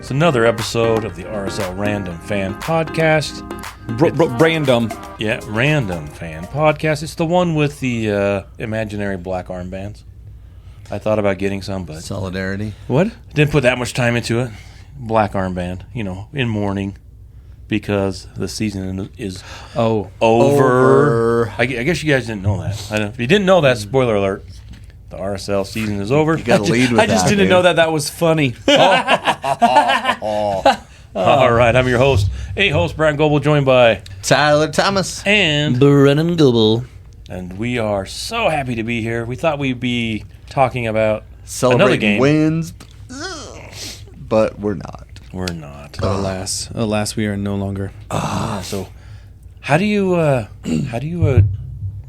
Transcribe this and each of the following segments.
It's another episode of the RSL Random Fan Podcast. Random. Yeah, Random Fan Podcast. It's the one with the imaginary black armbands. I thought about getting some, but... Solidarity. What? Didn't put that much time into it. Black armband, in mourning, because the season is over. I guess you guys didn't know that. If you didn't know that, spoiler alert. The RSL season is over. You got to lead with that. I just didn't know that was funny. All right, I'm your host, Brandt Goebel, joined by Tyler Thomas and Brennan Goebel. And we are so happy to be here. We thought we'd be talking about celebrating another game. wins, but we're not. We're not. Alas, we are no longer. So, how do you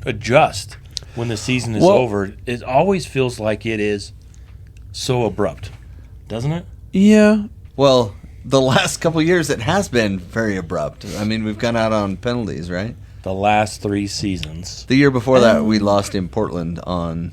adjust when the season is over? It always feels like it is so abrupt, doesn't it? Yeah. Well, the last couple of years it has been very abrupt. I mean, we've gone out on penalties, right? The last 3 seasons. The year before that, we lost in Portland on,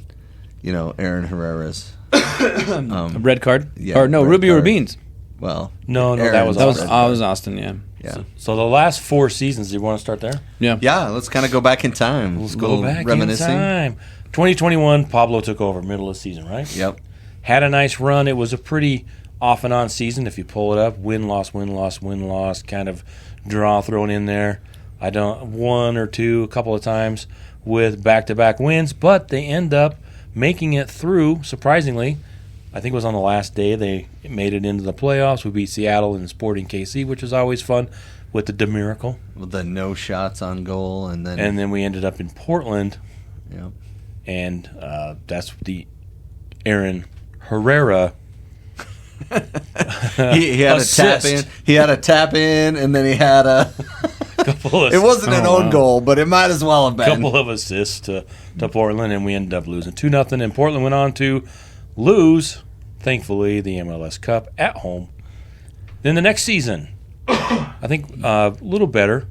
Aaron Herrera's red card? Yeah, or no, red Rubio card. Rubin's. No, Aaron that was Austin. That was Austin, yeah. Yeah. So the last 4 seasons, do you want to start there? Yeah. Yeah, let's kind of go back in time. Let's go back in time. 2021, Pablo took over middle of the season, right? Yep. Had a nice run. It was a pretty off and on season if you pull it up. Win, loss, kind of draw thrown in there. I don't 1 or 2 a couple of times with back-to-back wins, but they end up making it through, surprisingly. I think it was on the last day they made it into the playoffs. We beat Seattle and Sporting KC, which is always fun, with the miracle. With the no shots on goal, and then we ended up in Portland. Yep. And that's the Aaron Herrera. he had assist. a tap in. He had a tap in, and then he had a. It wasn't an own goal, but it might as well have been. Couple of assists to Portland, and we ended up losing 2-0. And Portland went on to lose, thankfully, the MLS Cup at home. Then the next season, I think a little better.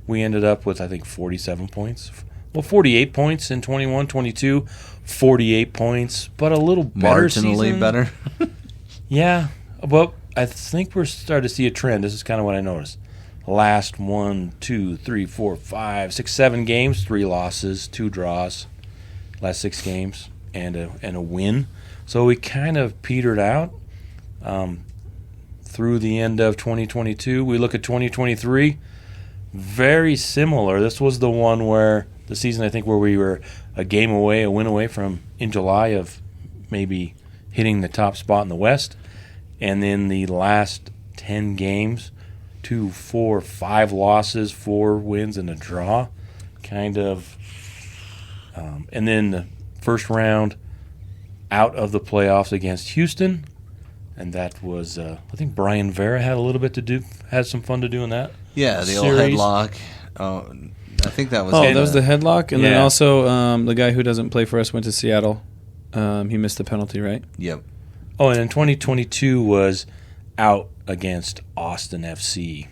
We ended up with, 47 points. Well, 48 points in 21-22, 48 points, but a little better Marginally season. better. Yeah, but I think we're starting to see a trend. This is kind of what I noticed. Last 1, 2, 3, 4, 5, 6, 7 games, 3 losses, 2 draws. Last 6 games and a win. So we kind of petered out through the end of 2022. We look at 2023, very similar. This was the one where the season, I think, where we were a game away, a win away from in July of maybe hitting the top spot in the West. And then the last 10 games, 2, 4, 5 losses, 4 wins, and a draw. Kind of. And then the first round out of the playoffs against Houston. And that was, I think Brian Vera had a little bit to do, had some fun to do in that. Yeah, the series. old headlock. Oh, I think that was. That was the headlock, and then Yeah. also the guy who doesn't play for us went to Seattle. He missed the penalty, right? Yep. Oh, and in 2022 was out against Austin FC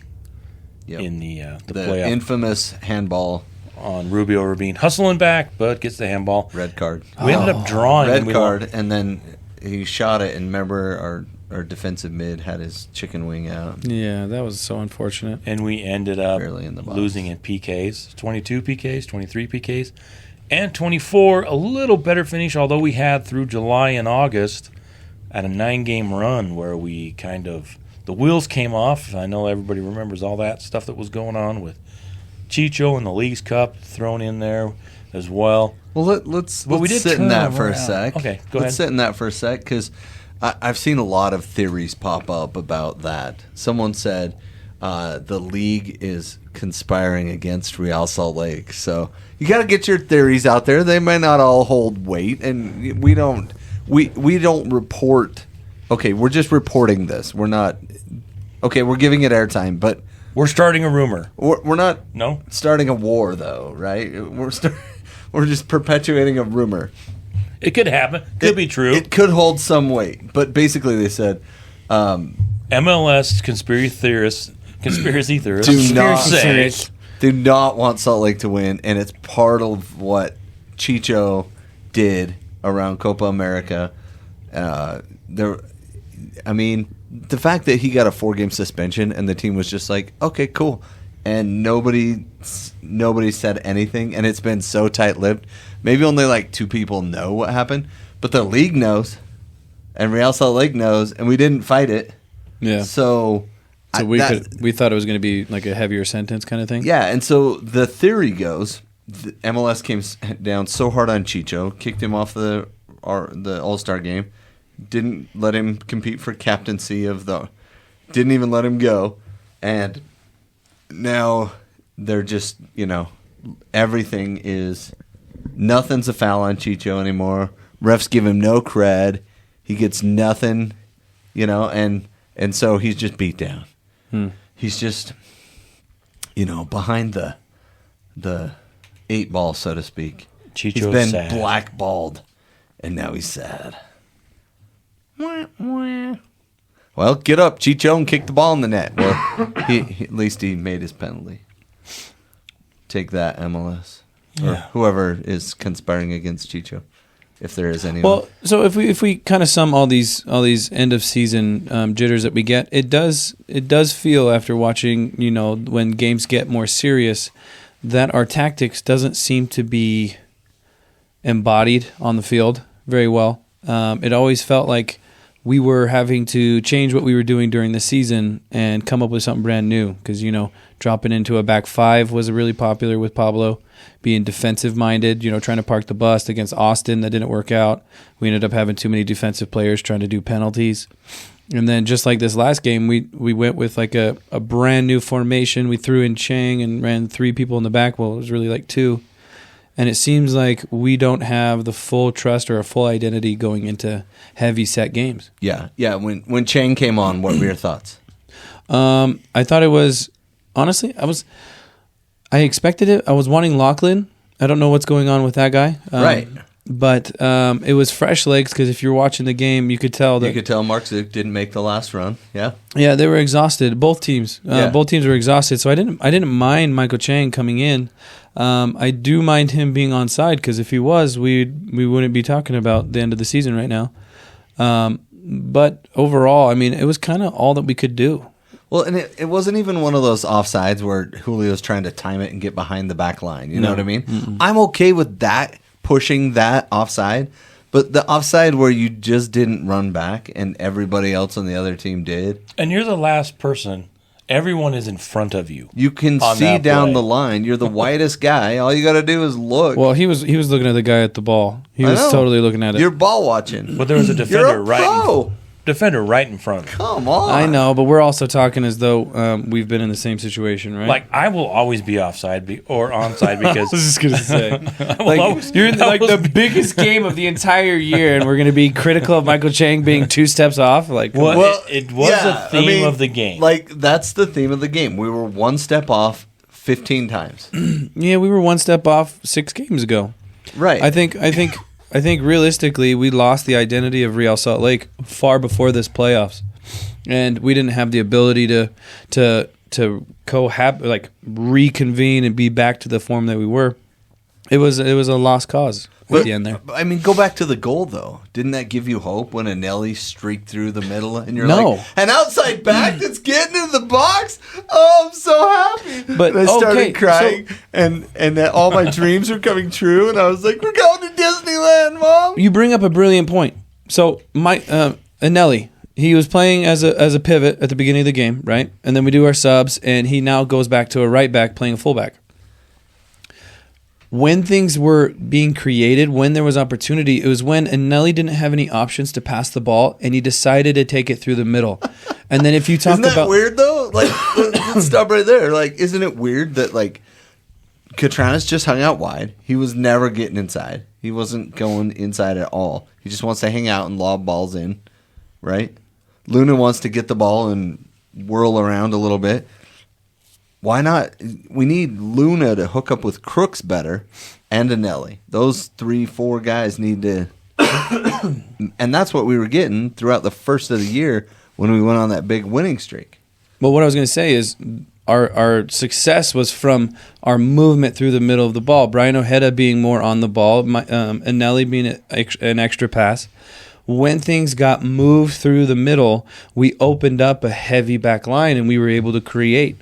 in the playoff infamous handball on Rubio Rubin. Hustling back, but gets the handball. red card. We ended up drawing. Red and we card, and then he shot it, and remember our defensive mid had his chicken wing out. Yeah, that was so unfortunate. And we ended up Barely in the box. losing in PKs. 22 PKs, 23 PKs, and 24. A little better finish, although we had through July and August at a 9-game run where we kind of, the wheels came off. I know everybody remembers all that stuff that was going on with Chicho and the Leagues Cup thrown in there as well. Well, let's we did sit in turn that for a around. sec. Okay, go Let's ahead. sit in that for a sec, because I've seen a lot of theories pop up about that. Someone said the league is conspiring against Real Salt Lake. So you got to get your theories out there. They may not all hold weight, and we don't report. Okay, we're just reporting this. We're not. Okay, we're giving it airtime, but We're starting a rumor. we're not No? starting a war, though, right? We're just perpetuating a rumor. It could happen. Could be true. It could hold some weight, but basically they said MLS conspiracy theorists do not want Salt Lake to win, and it's part of what Chicho did around Copa America. I mean, the fact that he got a 4-game suspension and the team was just like, okay, cool, and nobody said anything, and it's been so tight-lipped. Maybe only like 2 people know what happened, but the league knows, and Real Salt Lake knows, and we didn't fight it. Yeah. So we thought it was going to be like a heavier sentence kind of thing. Yeah, and so the theory goes, the MLS came down so hard on Chicho, kicked him off the All-Star game, didn't let him compete for captaincy didn't even let him go, and now they're just, everything is, nothing's a foul on Chicho anymore. Refs give him no cred. He gets nothing, and so he's just beat down. He's just, behind the 8 ball, so to speak. Chicho's he's been sad. blackballed, and now he's sad. Well, get up, Chicho, and kick the ball in the net. Well, at least he made his penalty. Take that, MLS. Or whoever is conspiring against Chicho, if there is anyone. Well, so if we kind of sum all these end of season jitters that we get, it does feel after watching, when games get more serious, that our tactics doesn't seem to be embodied on the field very well. It always felt like we were having to change what we were doing during the season and come up with something brand new because, dropping into a back 5 was really popular with Pablo, being defensive-minded, trying to park the bus against Austin. That didn't work out. We ended up having too many defensive players trying to do penalties. And then just like this last game, we went with like a brand new formation. We threw in Chang and ran 3 people in the back. Well, it was really like 2. And it seems like we don't have the full trust or a full identity going into heavy set games. Yeah. When Chang came on, what were your thoughts? I thought it was, honestly, I expected it. I was wanting Lachlan. I don't know what's going on with that guy. Right. But it was fresh legs because if you're watching the game, you could tell that. You could tell Mark Zook didn't make the last run. Yeah. Yeah, they were exhausted. Both teams. Yeah. Both teams were exhausted. So I didn't mind Michael Chang coming in. I do mind him being on side because if he was, we wouldn't be talking about the end of the season right now. But overall, it was kind of all that we could do. Well, and it wasn't even one of those offsides where Julio's trying to time it and get behind the back line. You know what I mean? Mm-mm. I'm okay with that, pushing that offside. But the offside where you just didn't run back and everybody else on the other team did. And you're the last person. Everyone is in front of you. You can see down the line. You're the widest guy. All you got to do is look. Well, he was looking at the guy at the ball. He was totally looking at it. You're ball watching. But there was a defender right in front. Come on. I know, but we're also talking as though we've been in the same situation, right? Like, I will always be offside or onside because... I was just going to say. You're in the biggest game of the entire year, and we're going to be critical of Michael Chang being 2 steps off? Like, well, it was a theme of the game. Like, that's the theme of the game. We were 1 step off 15 times. Yeah, we were 1 step off 6 games ago. Right. I think realistically, we lost the identity of Real Salt Lake far before this playoffs, and we didn't have the ability to reconvene and be back to the form that we were. It was a lost cause at the end there. Go back to the goal though. Didn't that give you hope when Anelli streaked through the middle and you're like, an outside back that's getting in the box? Oh, I'm so happy. But I started crying and all my dreams were coming true and I was like, we're going to Disneyland, Mom. You bring up a brilliant point. So Anelli, he was playing as a pivot at the beginning of the game, right? And then we do our subs and he now goes back to a right back playing a fullback. When things were being created, when there was opportunity, it was when Anelli didn't have any options to pass the ball, and he decided to take it through the middle. And then if you talk Isn't that weird though? Like, let's stop right there. Like, isn't it weird that like Catranas just hung out wide? He was never getting inside. He wasn't going inside at all. He just wants to hang out and lob balls in, right? Luna wants to get the ball and whirl around a little bit. Why not? We need Luna to hook up with Crooks better and Anelli. Those 3-4 guys need to... and that's what we were getting throughout the first of the year when we went on that big winning streak. Well, what I was going to say is our success was from our movement through the middle of the ball. Brian Ojeda being more on the ball, Anelli being an extra pass. when things got moved through the middle, we opened up a heavy back line and we were able to create.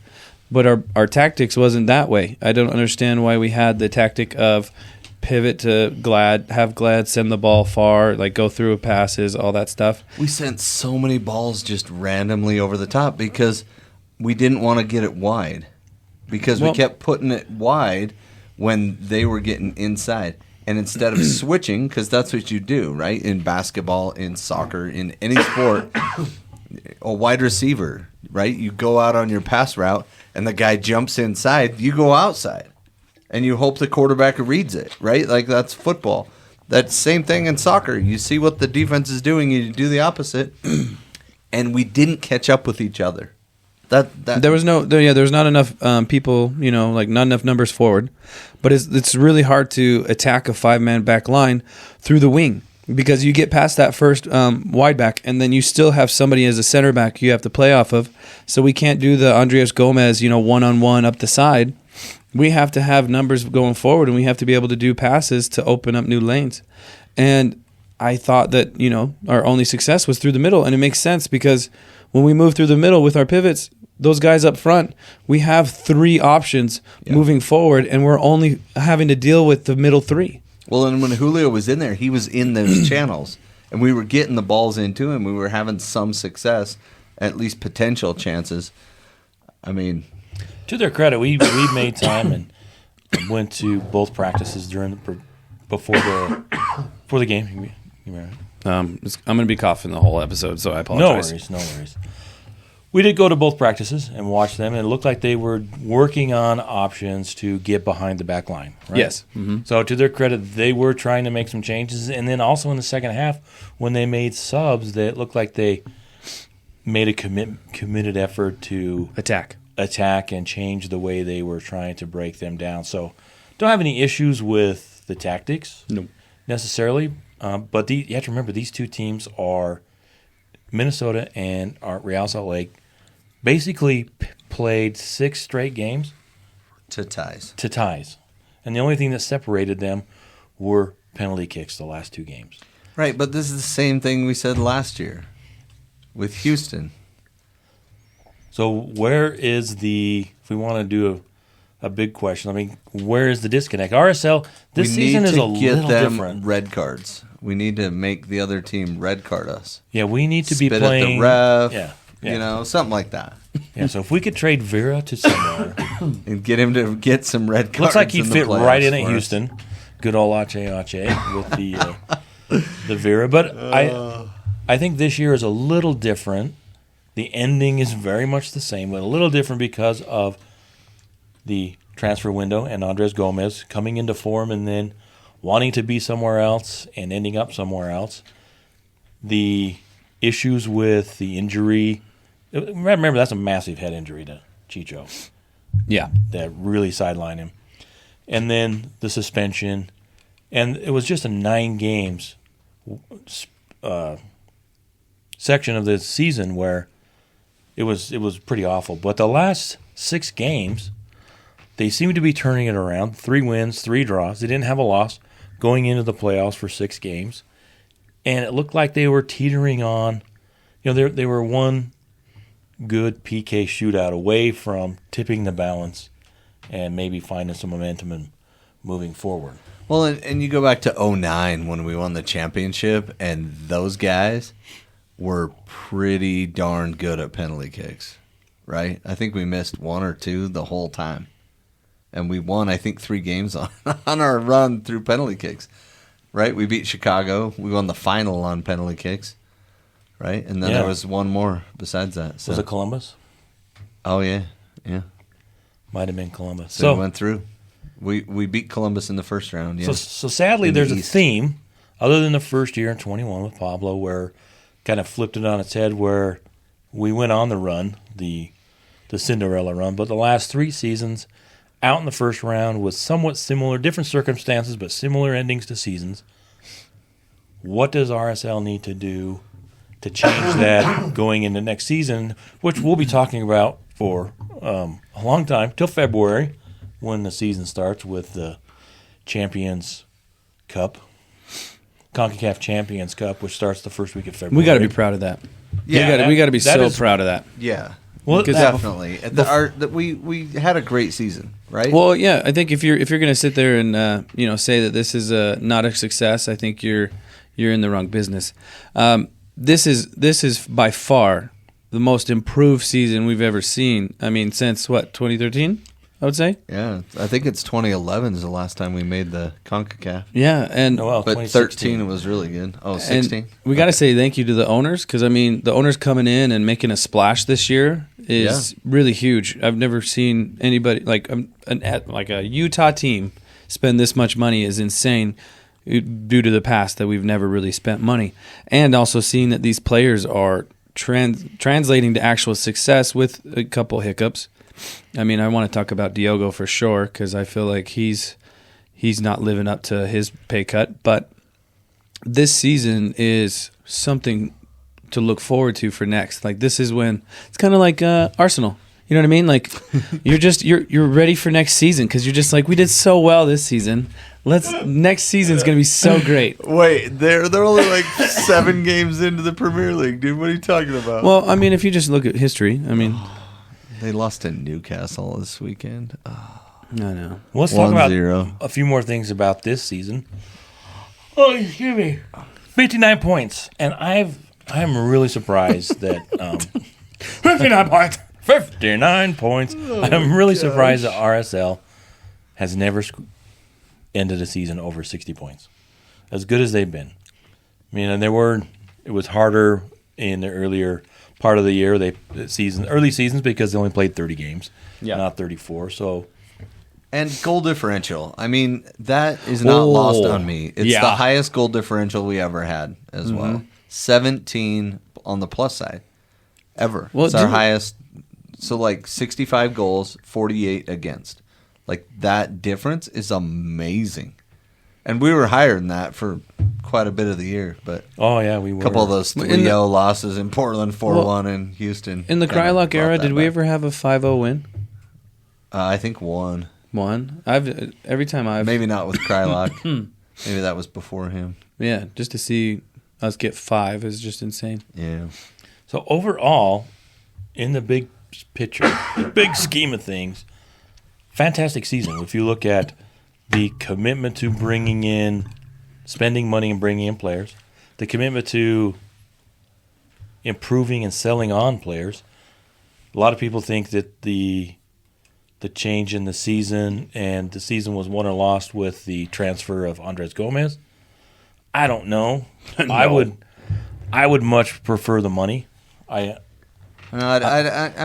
But our tactics wasn't that way. I don't understand why we had the tactic of pivot to have Glad send the ball far, like go through passes, all that stuff. We sent so many balls just randomly over the top because we didn't want to get it wide. Because we kept putting it wide when they were getting inside. And instead of switching, because that's what you do, right? In basketball, in soccer, in any sport, a wide receiver, right? You go out on your pass route, and the guy jumps inside. You go outside, and you hope the quarterback reads it, right? Like, that's football. That's same thing in soccer. You see what the defense is doing, and you do the opposite. And we didn't catch up with each other. There was not enough people, like not enough numbers forward, but it's really hard to attack a 5-man back line through the wing because you get past that first wide back and then you still have somebody as a center back you have to play off of. So we can't do the Andres Gomez, one-on-one up the side. We have to have numbers going forward and we have to be able to do passes to open up new lanes. And I thought that, our only success was through the middle, and it makes sense because when we move through the middle with our pivots, those guys up front, we have 3 options moving forward, and we're only having to deal with the middle 3. Well, and when Julio was in there, he was in those channels, and we were getting the balls into him. We were having some success, at least potential chances. I mean, to their credit, we made time and went to both practices before the game. I'm going to be coughing the whole episode, so I apologize. No worries. We did go to both practices and watch them, and it looked like they were working on options to get behind the back line. Right? Yes. Mm-hmm. So to their credit, they were trying to make some changes, and then also in the second half, when they made subs, that it looked like they made a committed effort to attack and change the way they were trying to break them down. So don't have any issues with the tactics necessarily, but you have to remember these two teams are Minnesota and Real Salt Lake. Basically played 6 straight games to ties. And the only thing that separated them were penalty kicks the last 2 games. Right, but this is the same thing we said last year with Houston. So where is if we want to do a big question, where is the disconnect? RSL, this season is a little different. Red cards. We need to make the other team red card us. Yeah, we need to Spit be playing. at the ref, something like that. Yeah, so if we could trade Vera to somewhere and get him to get some red cards. Looks like he'd fit right in at Houston. Good old Ache with the Vera. But I think this year is a little different. The ending is very much the same, but a little different because of the transfer window and Andres Gomez coming into form and then wanting to be somewhere else and ending up somewhere else. The issues with the injury. Remember, that's a massive head injury to Chicho. Yeah. That really sidelined him. And then the suspension. And it was just a 9 games section of the season where it was pretty awful. But the last 6 games, they seem to be turning it around. 3 wins, 3 draws. They didn't have a loss going into the playoffs for 6 games. And it looked like they were teetering on. They were one good PK shootout away from tipping the balance and maybe finding some momentum and moving forward. Well, and you go back to 2009 when we won the championship, and those guys were pretty darn good at penalty kicks, right? I think we missed 1 or 2 the whole time. And we won, I think, 3 games on our run through penalty kicks, right? We beat Chicago. We won the final on penalty kicks, right? And then there was one more besides that. So. Was it Columbus? Oh, yeah. Might have been Columbus. So we went through. We beat Columbus in the first round, yeah. So sadly, there's a theme, other than the first year in 21 with Pablo, where kind of flipped it on its head, where we went on the run, the Cinderella run. But the last 3 seasons, out in the first round with somewhat similar, different circumstances, but similar endings to seasons. What does RSL need to do to change that going into next season, which we'll be talking about for a long time, till February, when the season starts with the Champions Cup. CONCACAF Champions Cup, which starts the first week of February. We got to be proud of that. Yeah, we got to be that so is- proud of that. Yeah. Well, Definitely. We had a great season, right? Well, yeah, I think if you're going to sit there and say that this is not a success, I think you're in the wrong business. This is by far the most improved season we've ever seen. I mean, since what, 2013? I would say. Yeah, I think it's 2011 is the last time we made the CONCACAF. Yeah, and Well, But 2016. 13 was really good. Oh, and 16? we got to say thank you to the owners, because I mean, the owners coming in and making a splash this year is really huge. I've never seen anybody like a Utah team spend this much money is insane due to the past that we've never really spent money, and also seeing that these players are translating to actual success with a couple hiccups. I mean, I want to talk about Diogo for sure, because I feel like he's not living up to his pay cut. But this season is something to look forward to for next. Like, this is when it's kind of like Arsenal. You know what I mean? Like, you're ready for next season, because you're just like, we did so well this season. Next season's gonna be so great. Wait, they're only like 7 games into the Premier League, dude. What are you talking about? Well, I mean, if you just look at history, I mean, They lost to Newcastle this weekend. I know. Well, let's talk about 1-0. a few more things about this season. Oh, excuse me. 59 points. And I'm really surprised that 59 points. 59 points. I'm really surprised that RSL has never ended a season over 60 points. As good as they've been. I mean, and it was harder in the earlier part of the year, early seasons, because they only played 30 games, not 34. So, And goal differential. I mean, that is not lost on me. It's the highest goal differential we ever had as well. 17 on the plus side ever. Well, it's our highest. So, like, 65 goals, 48 against. Like, that difference is amazing. And we were higher than that for quite a bit of the year, but oh yeah, we were. a couple of those 3-0 losses in Portland, 4-1 in Houston. In the Krylock era, did we back. ever have a 5-0 win? I think one. One. Every time I've Maybe not with Krylock. Maybe that was before him. Yeah, just to see us get 5 is just insane. Yeah. So overall, in the big picture, big scheme of things, fantastic season. If you look at the commitment to spending money and bringing in players, the commitment to improving and selling on players. A lot of people think that the change in the season, and the season was won or lost with the transfer of Andres Gomez. I don't know. No. I would much prefer the money. I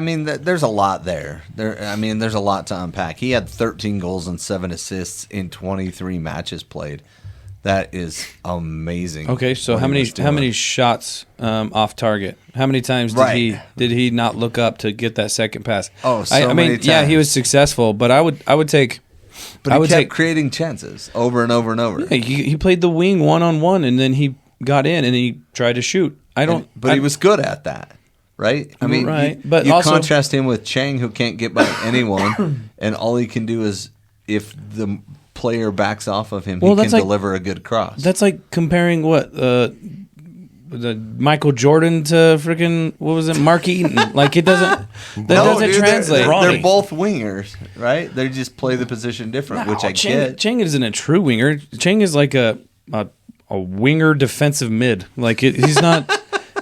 mean, there's a lot there. There's a lot to unpack. He had 13 goals and 7 assists in 23 matches played. That is amazing. Okay, so how many shots off target? How many times did he not look up to get that second pass? Oh, many times. Yeah, he was successful, but I would take. But he kept creating chances over and over and over. Yeah, he played the wing 1-on-1, and then he got in and he tried to shoot. But he was good at that. Right? I mean, but you also contrast him with Chang, who can't get by anyone, and all he can do is, if the player backs off of him, he can deliver a good cross. That's like comparing the Michael Jordan to freaking, what was it, Mark Eaton. Like, it doesn't translate. They're both wingers, right? They just play the position different, which I get. Chang isn't a true winger. Chang is like a winger defensive mid. Like, he's not.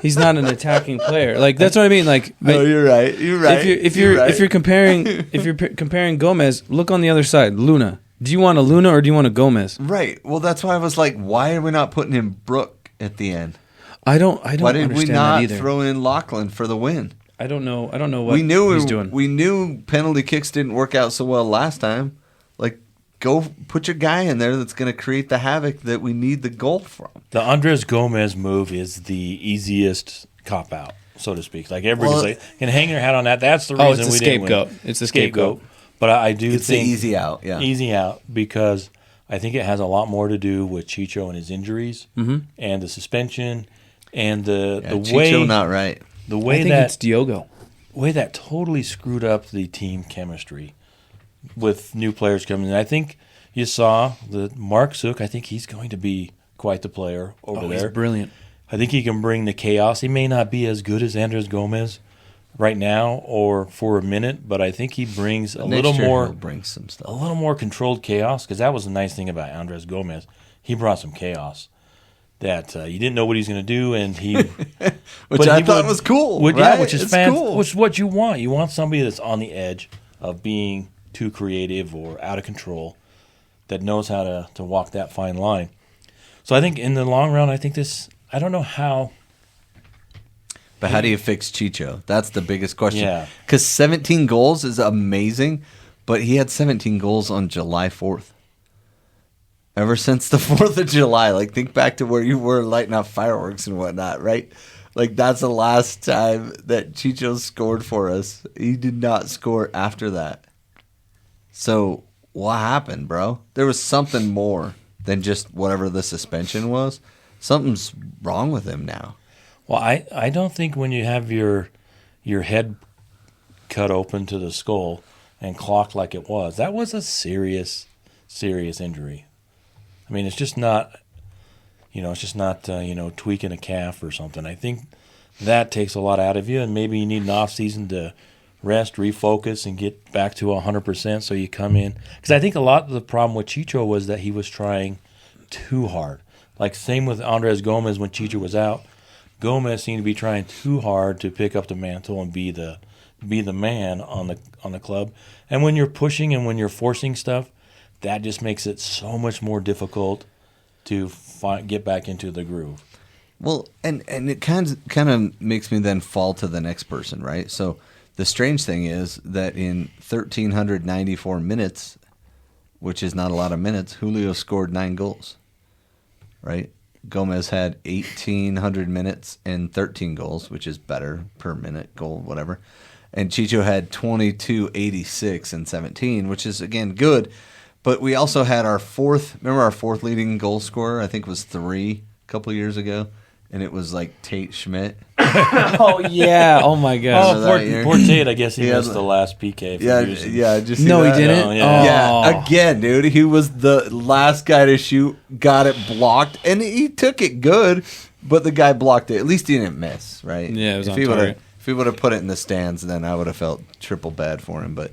He's not an attacking player. Like, that's what I mean. Like, no, you're right. You're right. If you're comparing Gomez, look on the other side. Luna. Do you want a Luna or do you want a Gomez? Right. Well, that's why I was like, why are we not putting in Brook at the end? I don't. Why did we not either. throw in Lachlan for the win? I don't know what he's doing. We knew penalty kicks didn't work out so well last time. Like, go put your guy in there that's going to create the havoc that we need the goal from. The Andres Gomez move is the easiest cop out, so to speak. Like, everybody's can hang their hat on that. That's the reason it's we didn't win. It's the scapegoat. But I do it's think the easy out. Yeah, easy out, because I think it has a lot more to do with Chicho and his injuries and the suspension and the way Chicho not right. The way I think it's Diogo. Way that totally screwed up the team chemistry with new players coming in. I think you saw the Mark Zook. I think he's going to be quite the player over there. He's brilliant. I think he can bring the chaos. He may not be as good as Andres Gomez right now or for a minute, but I think he brings a little more, bring some stuff. a little more controlled chaos. Because that was the nice thing about Andres Gomez. He brought some chaos that you didn't know what he was going to do, and he, which I thought was cool. Yeah, right? which is cool. which is what you want. You want somebody that's on the edge of being too creative or out of control, that knows how to walk that fine line. So I think in the long run, I think this. I don't know how. But how do you fix Chicho? That's the biggest question. Yeah. Because 17 goals is amazing, but he had 17 goals on July 4th. Ever since the 4th of July. Like, think back to where you were lighting off fireworks and whatnot, right? Like, that's the last time that Chicho scored for us. He did not score after that. So, what happened, bro? There was something more than just whatever the suspension was. Something's wrong with him now. Well, I don't think when you have your head cut open to the skull and clocked like it was, that was a serious injury. I mean, it's just not, tweaking a calf or something. I think that takes a lot out of you, and maybe you need an off season to rest, refocus, and get back to 100%. So you come in, because I think a lot of the problem with Chicho was that he was trying too hard. Like same with Andres Gomez when Chicho was out. Gomez seemed to be trying too hard to pick up the mantle and be the man on the club. And when you're pushing and when you're forcing stuff, that just makes it so much more difficult to get back into the groove. Well, and it kind of makes me then fall to the next person, right? So the strange thing is that in 1,394 minutes, which is not a lot of minutes, Julio scored 9 goals, right? Gomez had 1,800 minutes and 13 goals, which is better per minute goal, whatever. And Chicho had 22.86 and 17, which is, again, good. But we also had our fourth leading goal scorer, I think was 3 a couple of years ago, and it was like Tate Schmidt. Oh, yeah. Oh, my God. Poor Tate, I guess he missed the last PK. Yeah. Just no, he didn't? No, yeah. Yeah, again, dude. He was the last guy to shoot, got it blocked, and he took it good, but the guy blocked it. At least he didn't miss, right? Yeah, it was on target. If he would have put it in the stands, then I would have felt triple bad for him. But,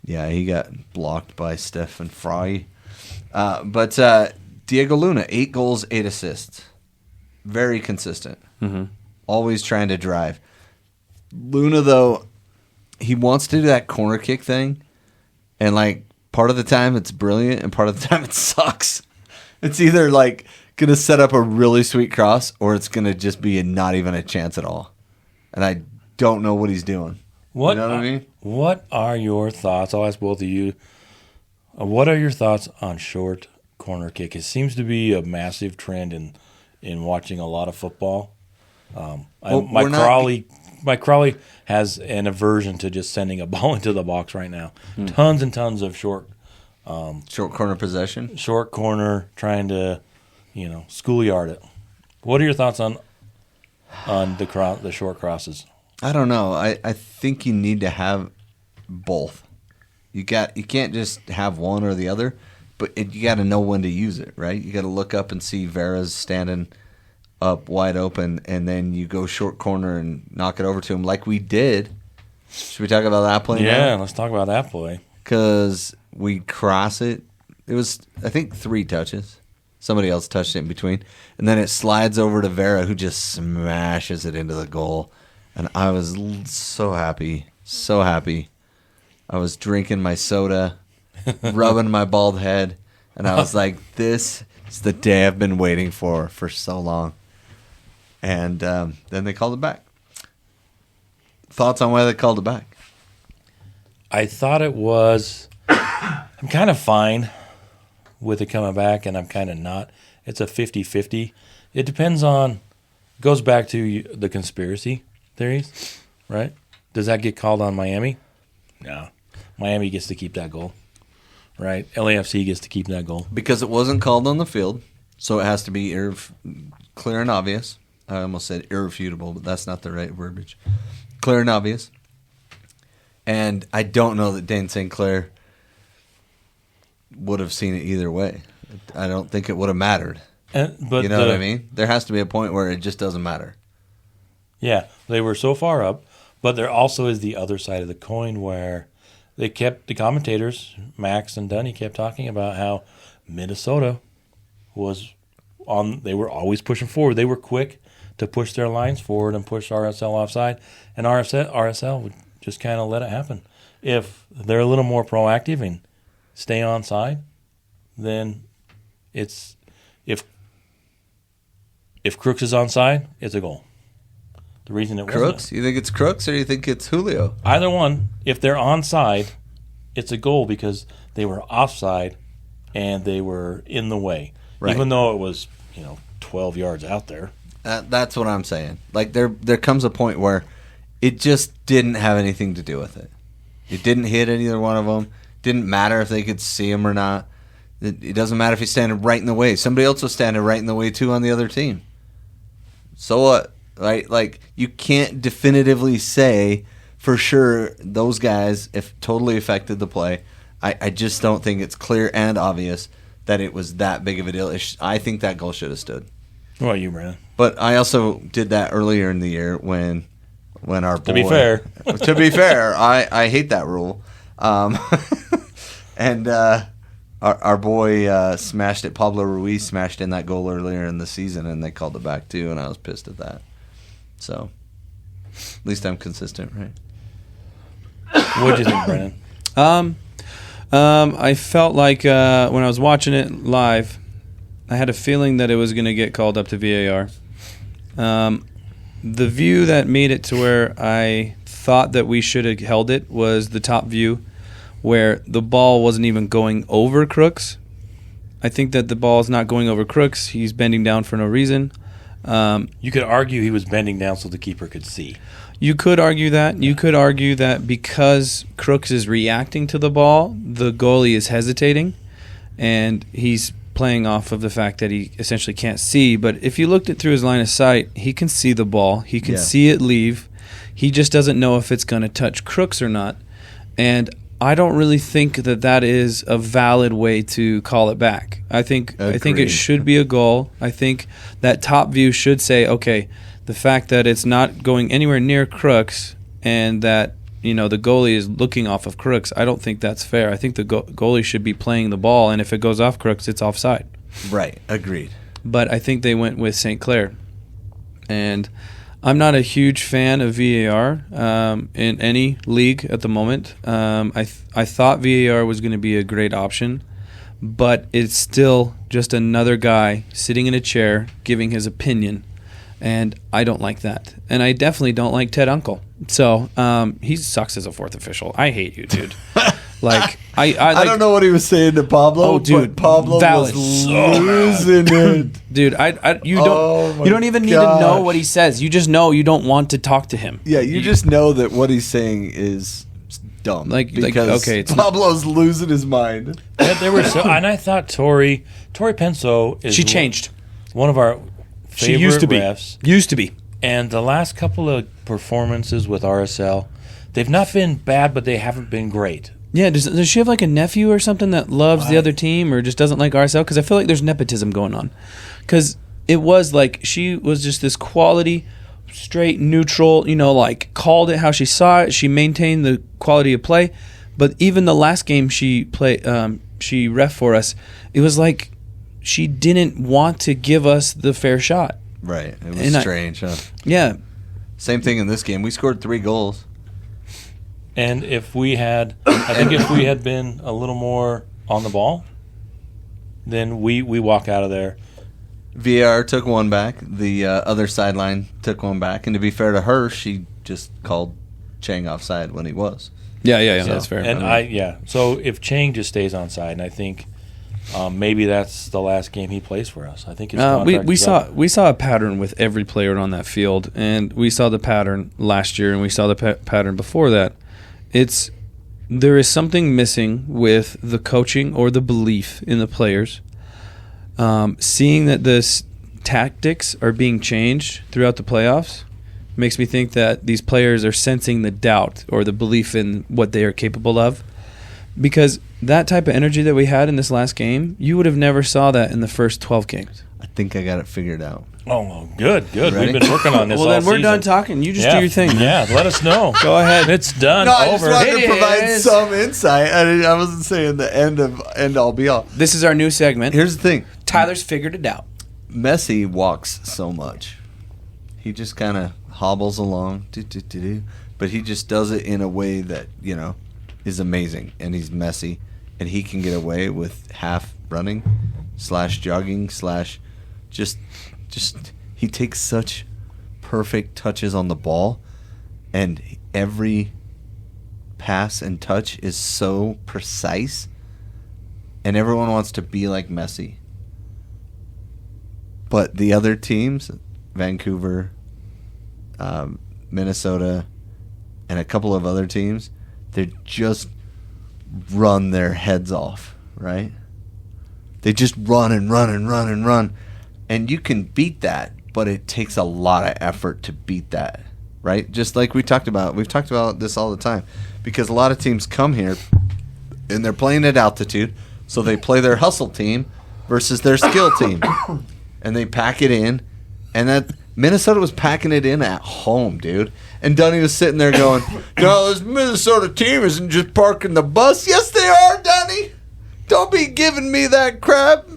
yeah, he got blocked by Stephen Fry. But Diego Luna, 8 goals, 8 assists. Very consistent. Mm-hmm. Always trying to drive. Luna, though, he wants to do that corner kick thing, and like part of the time it's brilliant, and part of the time it sucks. It's either like gonna set up a really sweet cross, or it's gonna just be not even a chance at all. And I don't know what he's doing. You know what I mean? What are your thoughts? I'll ask both of you. What are your thoughts on short corner kick? It seems to be a massive trend in watching a lot of football. Mike Crawley has an aversion to just sending a ball into the box right now. Tons and tons of short corner possession, short corner, trying to schoolyard it. What are your thoughts on the short crosses? I don't know. I think you need to have both. You can't just have one or the other, but you got to know when to use it, right? You got to look up and see Vera's standing up wide open, and then you go short corner and knock it over to him like we did. Should we talk about that play now? Yeah, let's talk about that play. Because we cross it. It was, I think, 3 touches. Somebody else touched it in between. And then it slides over to Vera, who just smashes it into the goal. And I was so happy, so happy. I was drinking my soda, rubbing my bald head, and I was like, this is the day I've been waiting for so long. And then they called it back. Thoughts on why they called it back? I thought it was... I'm kind of fine with it coming back, and I'm kind of not. It's a 50-50. It depends on... Goes back to the conspiracy theories, right? Does that get called on Miami? No. Miami gets to keep that goal, right? LAFC gets to keep that goal. Because it wasn't called on the field, so it has to be clear and obvious. I almost said irrefutable, but that's not the right verbiage. Clear and obvious. And I don't know that Dane St. Clair would have seen it either way. I don't think it would have mattered. But you know what I mean? There has to be a point where it just doesn't matter. Yeah, they were so far up, but there also is the other side of the coin where the commentators, Max and Dunny, kept talking about how Minnesota was on. They were always pushing forward. They were quick to push their lines forward and push RSL offside, and RSL would just kind of let it happen. If they're a little more proactive and stay onside, then it's if Crooks is onside, it's a goal. The reason it Crooks? You think it's Crooks or you think it's Julio? Either one. If they're onside, it's a goal because they were offside and they were in the way. Right. Even though it was, 12 yards out there. That's what I'm saying. Like there comes a point where it just didn't have anything to do with it. It didn't hit either one of them. Didn't matter if they could see him or not. It doesn't matter if he's standing right in the way. Somebody else was standing right in the way too on the other team. So what? Right? Like, you can't definitively say for sure those guys if totally affected the play. I just don't think it's clear and obvious that it was that big of a deal. I think that goal should have stood. What about you, Brennan? But I also did that earlier in the year when our boy... To be fair. To be fair, I hate that rule. And our boy smashed it. Pablo Ruiz smashed in that goal earlier in the season, and they called it back too, and I was pissed at that. So, at least I'm consistent, right? What did you think, Brennan? I felt like when I was watching it live, I had a feeling that it was going to get called up to VAR. The view that made it to where I thought that we should have held it was the top view, where the ball wasn't even going over Crooks. I think that the ball is not going over Crooks. He's bending down for no reason. You could argue he was bending down so the keeper could see. You could argue that. You could argue that because Crooks is reacting to the ball, the goalie is hesitating, and he's playing off of the fact that he essentially can't see. But if you looked it through his line of sight, he can see the ball. He can see it leave. He just doesn't know if it's going to touch Crooks or not. And I don't really think that is a valid way to call it back. I think it should be a goal. I think that top view should say, okay, the fact that it's not going anywhere near Crooks and that the goalie is looking off of Crooks, I don't think that's fair. I think the goalie should be playing the ball, and if it goes off Crooks, it's offside. Right, agreed. But I think they went with St. Clair. And I'm not a huge fan of VAR in any league at the moment. I thought VAR was going to be a great option, but it's still just another guy sitting in a chair giving his opinion, and I don't like that. And I definitely don't like Ted Unkel. So he sucks as a fourth official. I hate you, dude. I don't know what he was saying to Pablo. Oh, dude, but Pablo valid. was losing it, dude. You don't even need to know what he says. You just know you don't want to talk to him. Yeah, you just know that what he's saying is dumb. It's Pablo's losing his mind. Yeah, and I thought Tori Penso is. She changed. One of our favorite refs. Used to be. And the last couple of performances with RSL, they've not been bad, but they haven't been great. Yeah, does she have like a nephew or something that loves the other team or just doesn't like RSL? Because I feel like there's nepotism going on. Because it was like she was just this quality, straight, neutral, called it how she saw it. She maintained the quality of play. But even the last game she ref for us, it was like she didn't want to give us the fair shot. Right. It was strange, huh? Yeah. Same thing in this game. We scored 3 goals. And if we had been a little more on the ball, then we walk out of there. VAR took one back. The other sideline took one back. And to be fair to her, she just called Chang offside when he was. Yeah, that's fair. And so if Chang just stays onside, and I think maybe that's the last game he plays for us. I think his contract we saw a pattern with every player on that field, and we saw the pattern last year, and we saw the pattern before that. There is something missing with the coaching or the belief in the players. Seeing that the tactics are being changed throughout the playoffs makes me think that these players are sensing the doubt or the belief in what they are capable of. because that type of energy that we had in this last game, you would have never saw that in the first 12 games. I think I got it figured out. Oh, well, good. Ready? We've been working on this Well, all then we're season. done talking. You just do your thing. Yeah, let us know. Go ahead. It's done. No, I just over. wanted to provide is. some insight. I wasn't saying the end all be all. This is our new segment. Here's the thing. Tyler's figured it out. Messi walks so much. He just kind of hobbles along, but he just does it in a way that, is amazing. And he's messy. And he can get away with half running / jogging / just he takes such perfect touches on the ball, and every pass and touch is so precise, and everyone wants to be like Messi. But the other teams, Vancouver, Minnesota, and a couple of other teams, they just run their heads off, right? They just run and run and run and run. And you can beat that, but it takes a lot of effort to beat that, right? Just like we talked about. We've talked about this all the time. Because a lot of teams come here, and they're playing at altitude, so they play their hustle team versus their skill team. And they pack it in, and that Minnesota was packing it in at home, dude. And Dunny was sitting there going, no, this Minnesota team isn't just parking the bus. Yes, they are, Dunny. Don't be giving me that crap.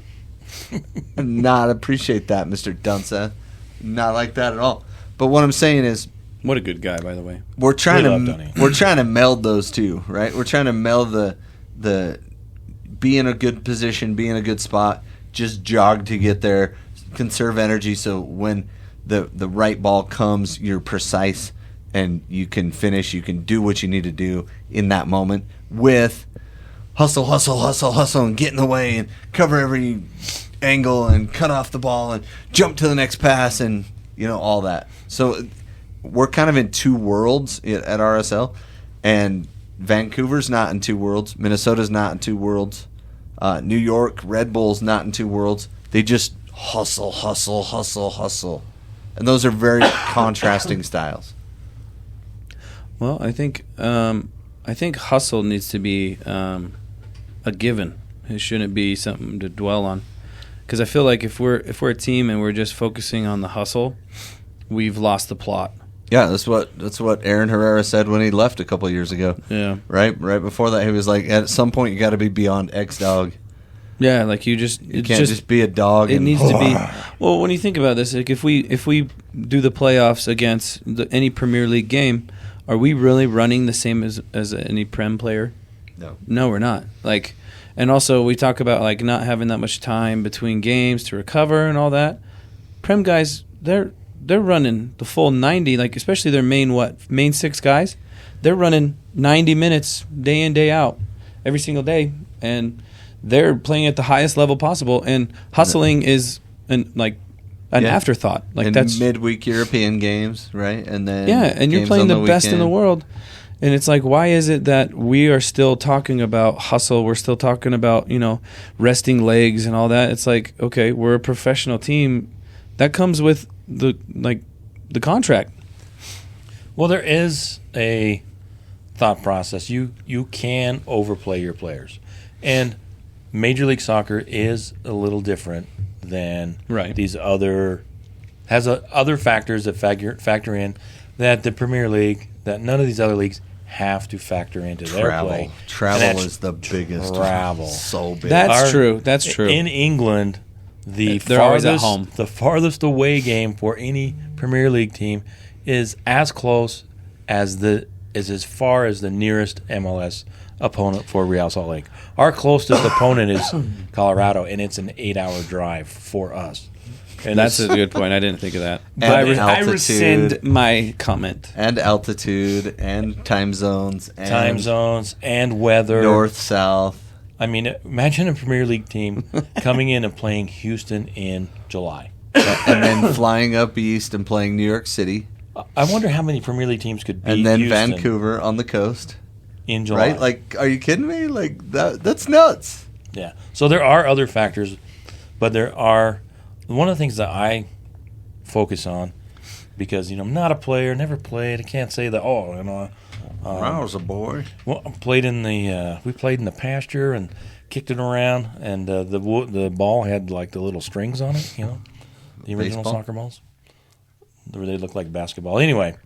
Not appreciate that, Mr. Dunsa. Not like that at all. But what I'm saying is, What a good guy, by the way. we're trying We love Dunny. to meld those two, right? We're trying to meld the be in a good position, be in a good spot, just jog to get there, conserve energy so when the right ball comes, you're precise and you can finish, you can do what you need to do in that moment with hustle, and get in the way and cover every angle and cut off the ball and jump to the next pass and, all that. So we're kind of in two worlds at RSL, and Vancouver's not in two worlds. Minnesota's not in two worlds. New York, Red Bull's not in two worlds. They just hustle. And those are very contrasting styles. Well, I think hustle needs to be a given. It shouldn't be something to dwell on. Because I feel like if we're a team and we're just focusing on the hustle, we've lost the plot. Yeah, that's what Aaron Herrera said when he left a couple of years ago. Yeah. Right before that, he was like, at some point you got to be beyond X-Dog. Yeah, like you can't just be a dog. It needs to be. Well, when you think about this, like if we do the playoffs against any Premier League game, are we really running the same as any Prem player? No, we're not. Like, and also we talk about like not having that much time between games to recover and all that. Prem guys, they're running the full 90. Like especially their main 6 guys, they're running 90 minutes day in day out, every single day, and they're playing at the highest level possible. And hustling is an afterthought. Like and that's midweek European games, right? And then and you're games playing on the best in the weekend. world. And it's like, why is it that we are still talking about hustle? We're still talking about, resting legs and all that. It's like, okay, we're a professional team. That comes with the contract. Well, there is a thought process. You can overplay your players. And Major League Soccer is a little different than these other factors that factor in that the Premier League, that none of these other leagues have to factor into their play. Travel is the biggest. Travel. So big. That's true. In England, they're always at home. The farthest away game for any Premier League team is as close as as far as the nearest MLS opponent for Real Salt Lake. Our closest opponent is Colorado, and it's an 8-hour drive for us. And that's a good point. I didn't think of that. And I rescind my comment. And altitude, and time zones, and weather, north, south. I mean, imagine a Premier League team coming in and playing Houston in July, and then flying up east and playing New York City. I wonder how many Premier League teams could beat and then Houston Vancouver on the coast in July. Right? Like, are you kidding me? Like that's nuts. Yeah. So there are other factors, but there are. One of the things that I focus on, because I'm not a player, never played, I can't say that. Rouse a boy. Well, we played in the pasture and kicked it around, and the ball had like the little strings on it, the original Baseball? soccer balls. They look like basketball. Anyway,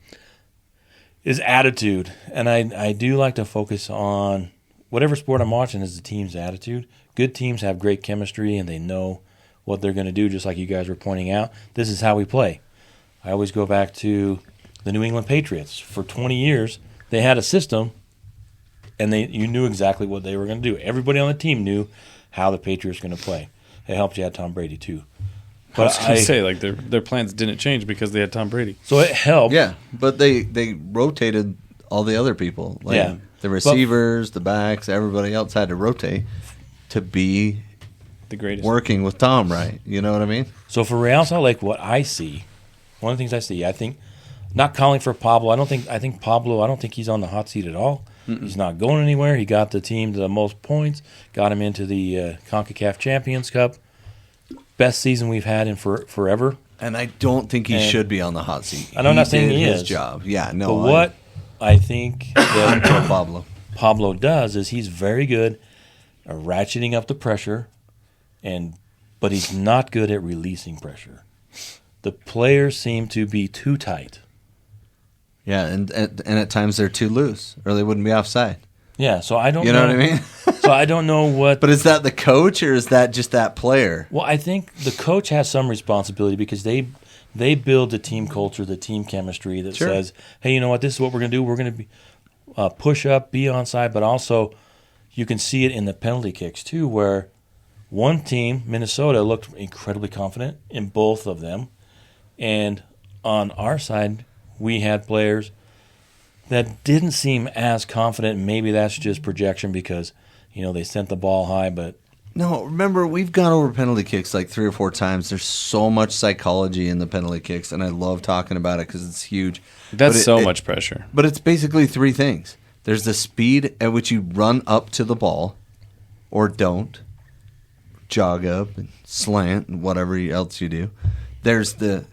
is attitude, and I do like to focus on whatever sport I'm watching is the team's attitude. Good teams have great chemistry, and they know what they're going to do, just like you guys were pointing out. This is how we play. I always go back to the New England Patriots. For 20 years, they had a system, and you knew exactly what they were going to do. Everybody on the team knew how the Patriots were going to play. It helped you had Tom Brady, too. I was going to say, like, their plans didn't change because they had Tom Brady. So it helped. Yeah, but they rotated all the other people. Like, Yeah. the receivers, the backs, everybody else had to rotate to be The greatest. working with Tom, right? You know what I mean? So for Real Salt Lake, what I see, one of the things I see, I think, not calling for Pablo. I don't think he's on the hot seat at all. Mm-mm. He's not going anywhere. He got the team to the most points, got him into the CONCACAF Champions Cup. Best season we've had in forever. And I don't think he should be on the hot seat. I'm not saying he did his is. job. Yeah, no. But what I think that Pablo does is he's very good at ratcheting up the pressure, but he's not good at releasing pressure. The players seem to be too tight. Yeah, and at times they're too loose, or they wouldn't be offside. Yeah, so I don't know. You know what I mean? So I don't know what... But is that the coach, or is that just that player? Well, I think the coach has some responsibility because they build the team culture, the team chemistry that says, hey, you know what, this is what we're going to do. We're going to be push up, be onside, but also you can see it in the penalty kicks too, where one team, Minnesota, looked incredibly confident in both of them. And on our side, we had players that didn't seem as confident. Maybe that's just projection because, they sent the ball high, but... No, remember, we've gone over penalty kicks like 3 or 4 times. There's so much psychology in the penalty kicks, and I love talking about it because it's huge. That's much pressure. But it's basically 3 things. There's the speed at which you run up to the ball, or don't, jog up and slant and whatever else you do. There's the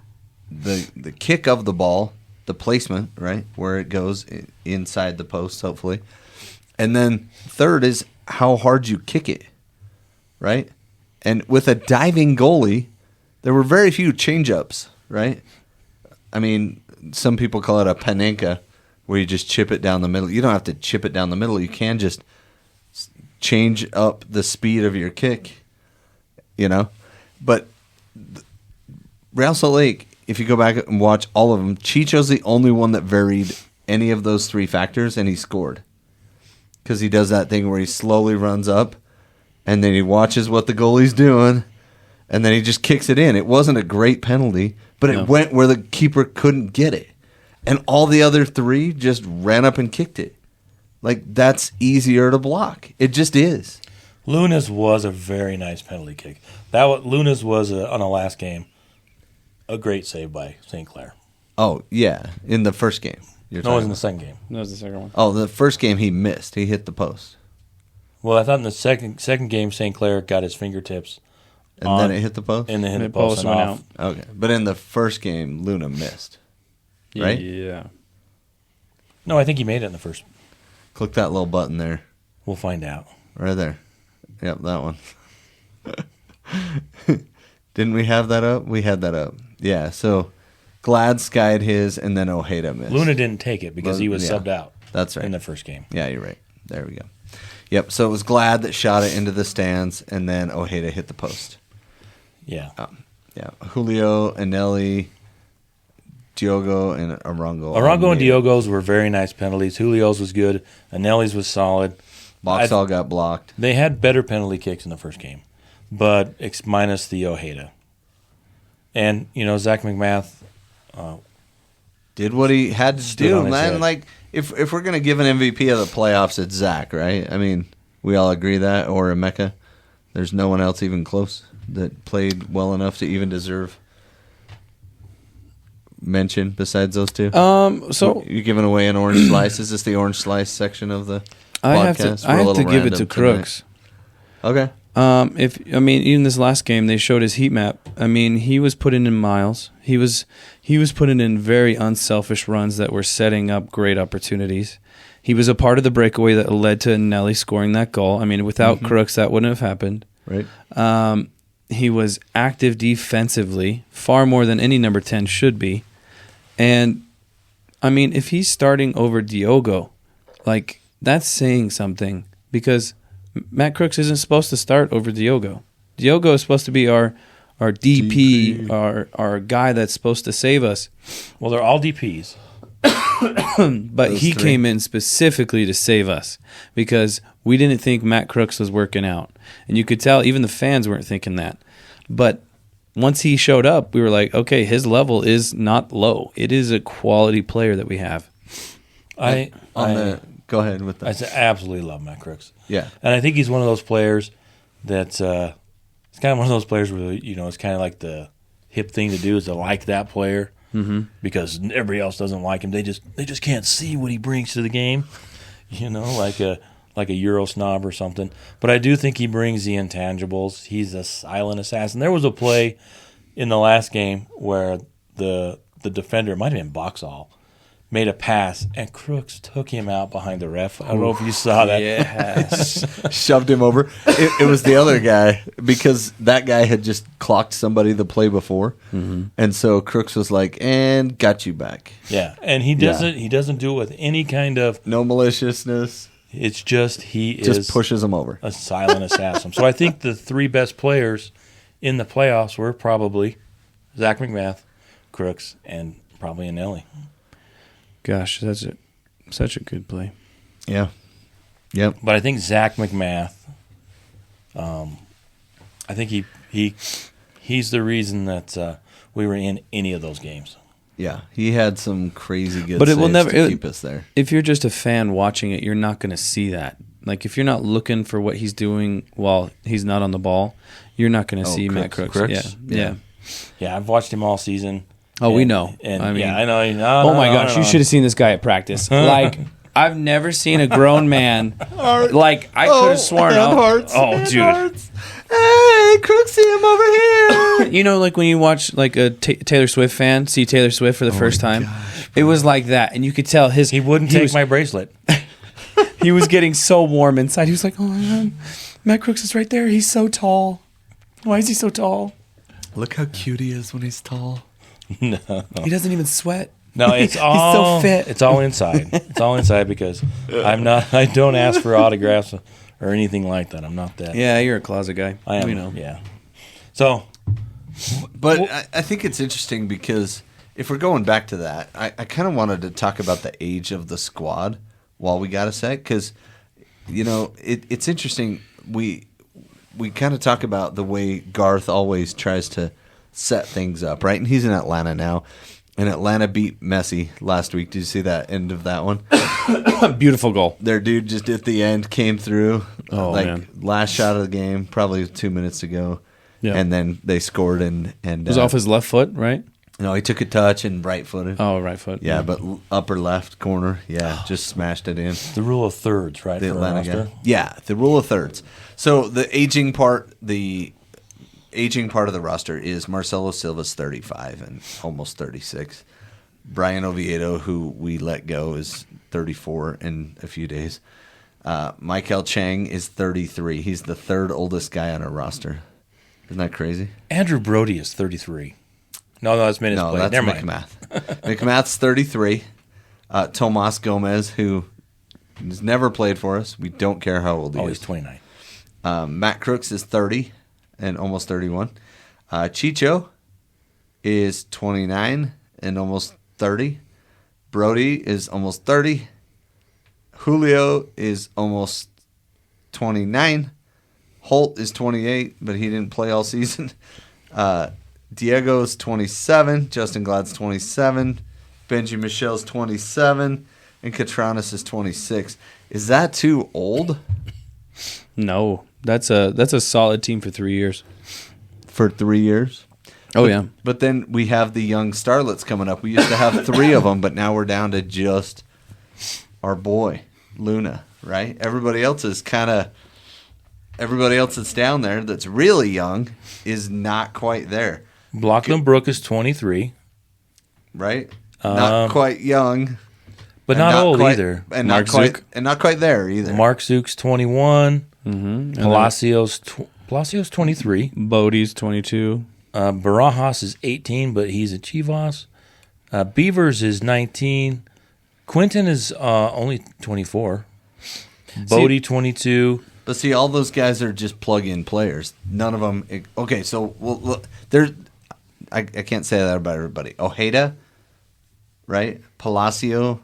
kick of the ball, the placement, right, where it goes inside the post, hopefully. And then third is how hard you kick it, right? And with a diving goalie, there were very few change-ups, right? I mean, some people call it a panenka, where you just chip it down the middle. You don't have to chip it down the middle. You can just change up the speed of your kick, But Real Salt Lake, if you go back and watch all of them, Chicho's the only one that varied any of those 3 factors, and he scored. Because he does that thing where he slowly runs up, and then he watches what the goalie's doing, and then he just kicks it in. It wasn't a great penalty, but it went where the keeper couldn't get it. And all the other 3 just ran up and kicked it. Like, that's easier to block. It just is. Luna's was a very nice penalty kick. Luna's was, on the last game, a great save by St. Clair. Oh, yeah, in the first game. No, it was in the second game. That was the second one. Oh, the first game he missed. He hit the post. Well, I thought in the second game, St. Clair got his fingertips. And then it hit the post? And then hit the post and went off. out. Okay. But in the first game, Luna missed. Right? Yeah. No, I think he made it in the first. Click that little button there. We'll find out. Right there. Yep, that one. Didn't we have that up? We had that up. Yeah, so Glad skied his, and then Ojeda missed. Luna didn't take it because he was subbed out. That's right. In the first game. Yeah, you're right. There we go. Yep, so it was Glad that shot it into the stands, and then Ojeda hit the post. Yeah. Yeah. Julio, Anelli, Diogo, and Arango. Arango and Diogo's were very nice penalties. Julio's was good. Anelli's was solid. Boxall got blocked. They had better penalty kicks in the first game, but it's minus the Ojeda. And, Zach McMath did what he had to do, man. Head. Like, if we're going to give an MVP of the playoffs, it's Zach, right? I mean, we all agree that, or Emeka. There's no one else even close that played well enough to even deserve mention besides those two. So you're giving away an orange slice. Is this the orange slice section of the podcast? I have to give it to Crooks. Okay. Even this last game, they showed his heat map. I mean, he was putting in miles. He was putting in very unselfish runs that were setting up great opportunities. He was a part of the breakaway that led to Nelly scoring that goal. I mean, without Crooks, that wouldn't have happened. Right. He was active defensively, far more than any number 10 should be. And, I mean, if he's starting over Diogo, like, that's saying something because Matt Crooks isn't supposed to start over Diogo. Diogo is supposed to be our DP, our guy that's supposed to save us. Well, they're all DPs. But he came in specifically to save us because we didn't think Matt Crooks was working out. And you could tell even the fans weren't thinking that. But once he showed up, we were like, okay, his level is not low. It is a quality player that we have. Go ahead with that. I absolutely love Matt Crooks. Yeah. And I think he's one of those players that's it's kind of one of those players where, you know, it's kind of like the hip thing to do is to like that player because everybody else doesn't like him. They just can't see what he brings to the game, you know, like a Euro snob or something. But I do think he brings the intangibles. He's a silent assassin. There was a play in the last game where the defender, it might have been Boxall, made a pass, and Crooks took him out behind the ref. I don't know if you saw that. Yes. Shoved him over. It was the other guy because that guy had just clocked somebody the play before. And so Crooks was like, and got you back. Yeah, and he doesn't do it with any kind of... No maliciousness. It's just just pushes him over. A silent assassin. So I think the three best players in the playoffs were probably Zach McMath, Crooks, and probably Anelli. Gosh, that's such a good play. Yeah. Yep. But I think Zach McMath, I think he's the reason that we were in any of those games. Yeah, he had some crazy good but it saves will never to keep us there. If you're just a fan watching it, you're not going to see that. Like, if you're not looking for what he's doing while he's not on the ball, you're not going to see Matt Crooks. Yeah. Yeah, I've watched him all season. Oh, we know. And I mean, yeah, I know. Oh my gosh, you should have seen this guy at practice. Like, I've never seen a grown man. Like, I could have sworn. Oh, dude. Hearts. Hey, Crooks, see him over here. You know, like when you watch like a Taylor Swift fan see Taylor Swift for the first time, it was like that, and you could tell he wouldn't take my bracelet. He was getting so warm inside. He was like, "Oh man, Matt Crooks is right there. He's so tall. Why is he so tall? Look how cute he is when he's tall." No, he doesn't even sweat. No, it's all he's so fit. It's all inside. It's all inside because I don't ask for autographs or anything like that. I'm not that. Yeah, you're a closet guy. I am. We know. Yeah. So, but I think it's interesting because if we're going back to that, I kind of wanted to talk about the age of the squad while we got a sec because, you know, it's interesting. We kind of talk about the way Garth always tries to set things up, right? And he's in Atlanta now. And Atlanta beat Messi last week. Did you see that end of that one? Beautiful goal. Their dude just at the end came through. Oh, man. Last shot of the game, probably 2 minutes ago. Yeah. And then they scored and it was off his left foot, right? No, he took a touch and right footed. Oh, right foot. Yeah, but upper left corner. Yeah, just smashed it in. The rule of thirds, right? The Atlanta guy. Yeah, the rule of thirds. So the aging part of the roster is Marcelo Silva's 35 and almost 36. Brian Oviedo, who we let go, is 34 in a few days. Michael Chang is 33. He's the third oldest guy on our roster. Isn't that crazy? Andrew Brody is 33. No, that's minutes played. That's Never McMath. McMath's 33. Tomas Gomez, who has never played for us. We don't care how old he is. He's 29. Matt Crooks is 30 and almost 31. Chicho is 29 and almost 30. Brody is almost 30. Julio is almost 29. Holt is 28, but he didn't play all season. Diego's 27. Justin Glad's 27. Benji Michelle's 27. And Katranis is 26. Is that too old? No. That's a solid team for 3 years. For 3 years? Oh, yeah. But then we have the young starlets coming up. We used to have 3 of them, but now we're down to just our boy, Luna, right? Everybody else that's down there that's really young is not quite there. Blockland Brook is 23. Right? Not quite young. but not old either. And Mark Zook. not quite there either. Mark Zook's 21. Mm-hmm. Palacios 23. Bodie's 22. Barajas is 18, but he's a Chivas. Beavers is 19. Quinton is only 24. Bodie 22. But see, all those guys are just plug-in players. None of them. Okay, so there's. I can't say that about everybody. Ojeda, right? Palacio.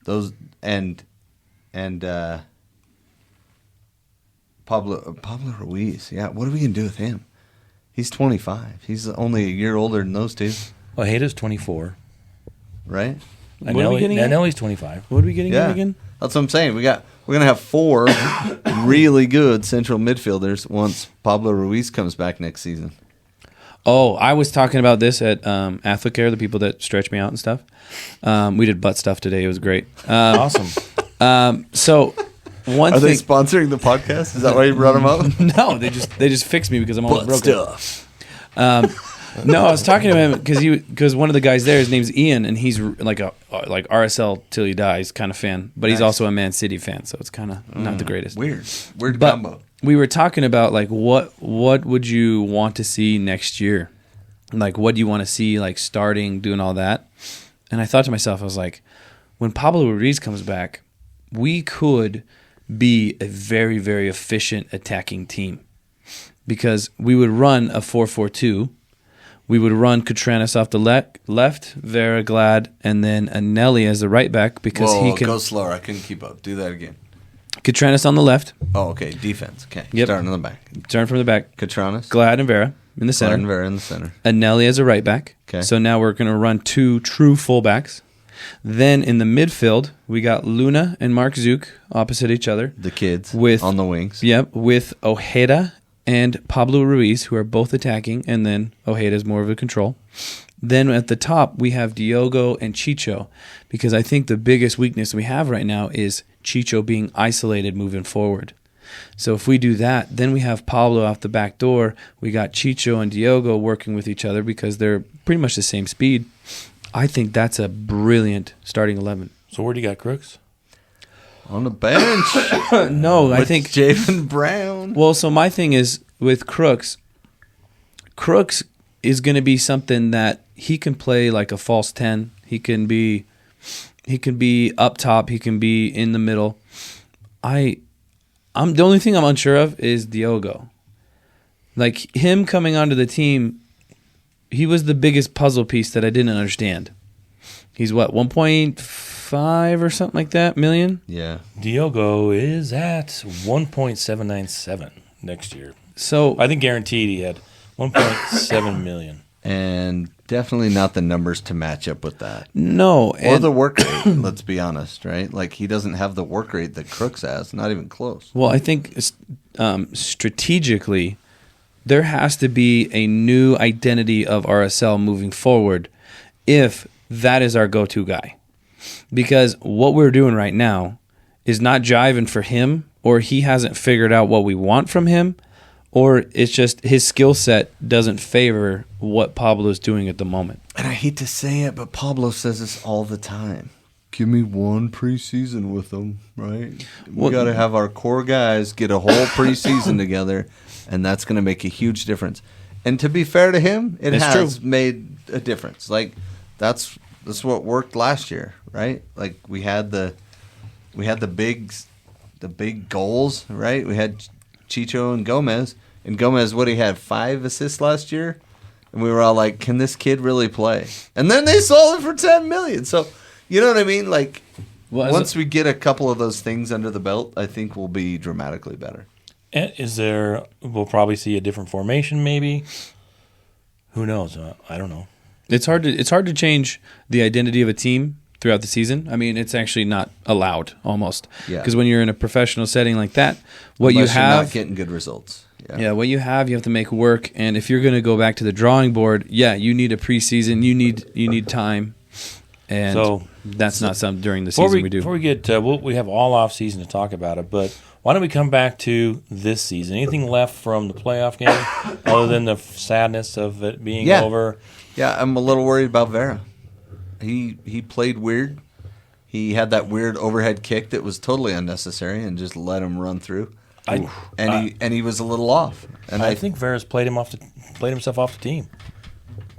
Those and Pablo Ruiz. Yeah, what are we gonna do with him? He's 25. He's only a year older than those two, Ojeda's 24. right? What are we getting at? Anelli's 25. What are we getting Yeah, at again? that's what I'm saying. We're gonna have 4 really good central midfielders once Pablo Ruiz comes back next season. Oh, I was talking about this at Athlecare, the people that stretch me out and stuff. We did butt stuff today. It was great. Awesome. So one Are they thing. sponsoring the podcast? Is that why you brought them up? No, they just fixed me because I'm almost Butt broken. stuff. No, I was talking to him because one of the guys there, his name's Ian, and he's like RSL till he dies kind of fan, but he's Nice. also a Man City fan, so it's kind of not the greatest. Weird But combo. we were talking about like what would you want to see next year? Like what do you want to see like starting, doing all that? And I thought to myself, I was like, when Pablo Ruiz comes back, we could be a very, very efficient attacking team because we would run a 4-4-2. We would run Cotranis off the left, Vera Glad, and then Anelli as the right back because Whoa, he can. go slower. I couldn't keep up. Do that again. Cotranis on the left, Oh, okay. Defense. Okay. Yep. Starting on the back. turn from the back. Katranis. Glad and Vera in the center. Glad and Vera in the center. Anelli as a right back. Okay. So now we're going to run 2 true fullbacks. Then in the midfield, we got Luna and Mark Zook opposite each other. The kids With- on the wings. Yep, with Ojeda and Pablo Ruiz, who are both attacking, and then Ojeda's more of a control. Then at the top, we have Diogo and Chicho, because I think the biggest weakness we have right now is Chicho being isolated moving forward. So if we do that, then we have Pablo off the back door. We got Chicho and Diogo working with each other because they're pretty much the same speed. I think that's a brilliant starting 11. So where do you got Crooks? On the bench. No, I with think Javen Brown. Well, so my thing is with Crooks is going to be something that he can play like a false 10. He can be up top, he can be in the middle. I'm the only thing I'm unsure of is Diogo. Like him coming onto the team, he was the biggest puzzle piece that I didn't understand. He's what, 1.5 or something like that million? Yeah. Diogo is at 1.797 next year. So I think guaranteed he had 1.7 million. And definitely not the numbers to match up with that. no, Or and the work rate, let's be honest, right? Like, he doesn't have the work rate that Crooks has. Not even close. well, I think strategically, there has to be a new identity of RSL moving forward if that is our go-to guy. Because what we're doing right now is not jiving for him, or he hasn't figured out what we want from him, or it's just his skill set doesn't favor what Pablo's doing at the moment. And I hate to say it, but Pablo says this all the time. Give me one preseason with them, right? We Well- got to have our core guys get a whole preseason together, and that's going to make a huge difference. And to be fair to him, it It's has true. made a difference. Like, that's what worked last year, right? Like, we had the big goals, right? We had Chicho and Gomez. And Gomez, what he had, 5 assists last year? And we were all like, can this kid really play? And then they sold it for $10 million. So, you know what I mean? Like, Well, as once we get a couple of those things under the belt, I think we'll be dramatically better. And we'll probably see a different formation maybe. Who knows? I don't know. It's hard to change the identity of a team throughout the season. I mean, it's actually not allowed almost. Yeah. Because when you're in a professional setting like that, what Unless you you're have, not getting good results. what you have to make work. And if you're going to go back to the drawing board, you need a preseason. You need time. And So- that's not something during the season we do. Before we get, we have all off season to talk about it, but why don't we come back to this season? Anything left from the playoff game other than the sadness of it being over? Yeah, I'm a little worried about Vera. He played weird. He had that weird overhead kick that was totally unnecessary and just let him run through. He was a little off. And I think Vera's played himself off the team.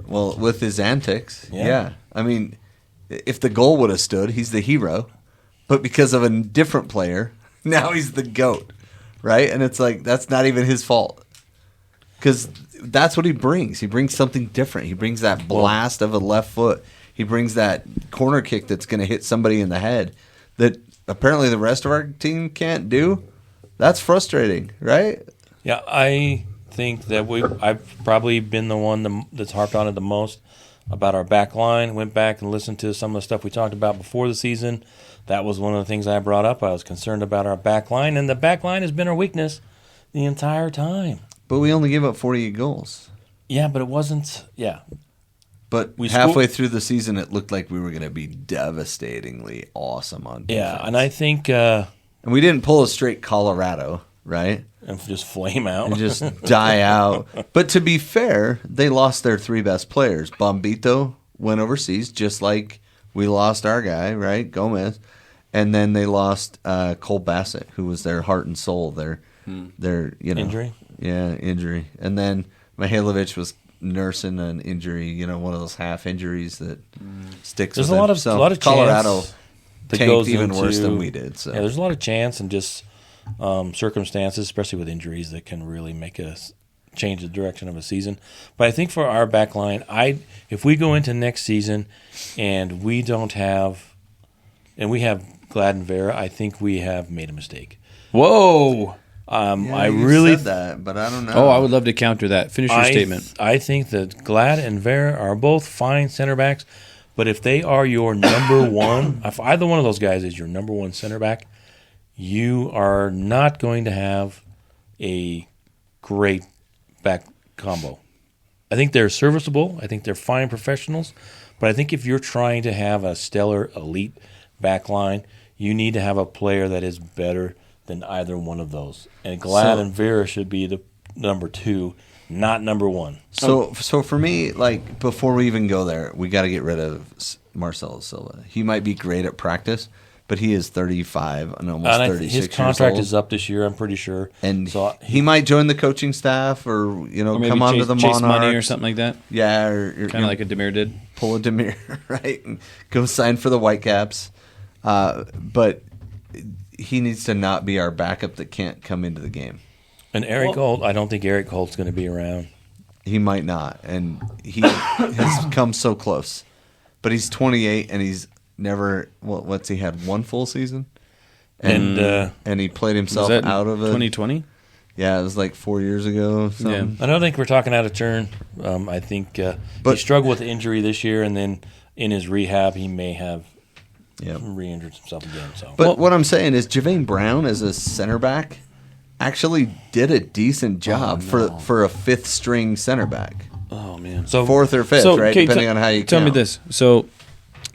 Well, with his antics, yeah. I mean, if the goal would have stood, he's the hero. But because of a different player, now he's the GOAT, right? And it's like, that's not even his fault. Because that's what he brings. He brings something different. He brings that blast of a left foot. He brings that corner kick that's going to hit somebody in the head that apparently the rest of our team can't do. That's frustrating, right? Yeah, I think that I've probably been the one that's harped on it the most about our back line. Went back and listened to some of the stuff we talked about before the season. That was one of the things I brought up. I was concerned about our back line, and the back line has been our weakness the entire time. But we only gave up 48 goals. Yeah, but it wasn't. Yeah. But halfway through the season, it looked like we were going to be devastatingly awesome on defense. Yeah, and I think... and we didn't pull a straight Colorado, right? And just flame out. And just die out. But to be fair, they lost their three best players. Bombito went overseas, just like we lost our guy, right? Gomez. And then they lost Cole Bassett, who was their heart and soul, their injury. Yeah, injury. And then Mihailovic was nursing an injury, one of those half injuries that sticks. There's with a lot of Colorado chance tanked even worse than we did. So yeah, there's a lot of chance and just circumstances, especially with injuries, that can really make us change the direction of a season. But I think for our back line, if we go into next season and we don't have, and we have Glad and Vera, I think we have made a mistake. Whoa. I really said that, but I don't know. Oh, I would love to counter that. Finish your statement. I think that Glad and Vera are both fine center backs, but if they are your number one, if either one of those guys is your number one center back, you are not going to have a great back combo. I think they're serviceable. I think they're fine professionals, but I think if you're trying to have a stellar elite back line, you need to have a player that is better than either one of those. And Glad and Vera should be the number two, not number one. So for me, like, before we even go there, we got to get rid of Marcelo Silva. He might be great at practice, but he is 35 and almost 36 years old. His contract is up this year, I'm pretty sure. And so he might join the coaching staff or come onto the Chase Monarchs. Money or something like that. Yeah. Or kind of like a Demir did. Pull a Demir, right? And go sign for the Whitecaps. But he needs to not be our backup that can't come into the game. And Eric Holt, I don't think Eric Holt's going to be around. He might not, and he has come so close. But he's 28, and he's never. What's he had? One full season, and he played himself out of it. 2020. Yeah, it was like 4 years ago. Yeah. I don't think we're talking out of turn. I think he struggled with injury this year, and then in his rehab, he may have re-injured himself again. So, but what I'm saying is, Javane Brown as a center back actually did a decent job for a fifth string center back. Oh man, so fourth or fifth, right? Depending on how you tell count. me this. So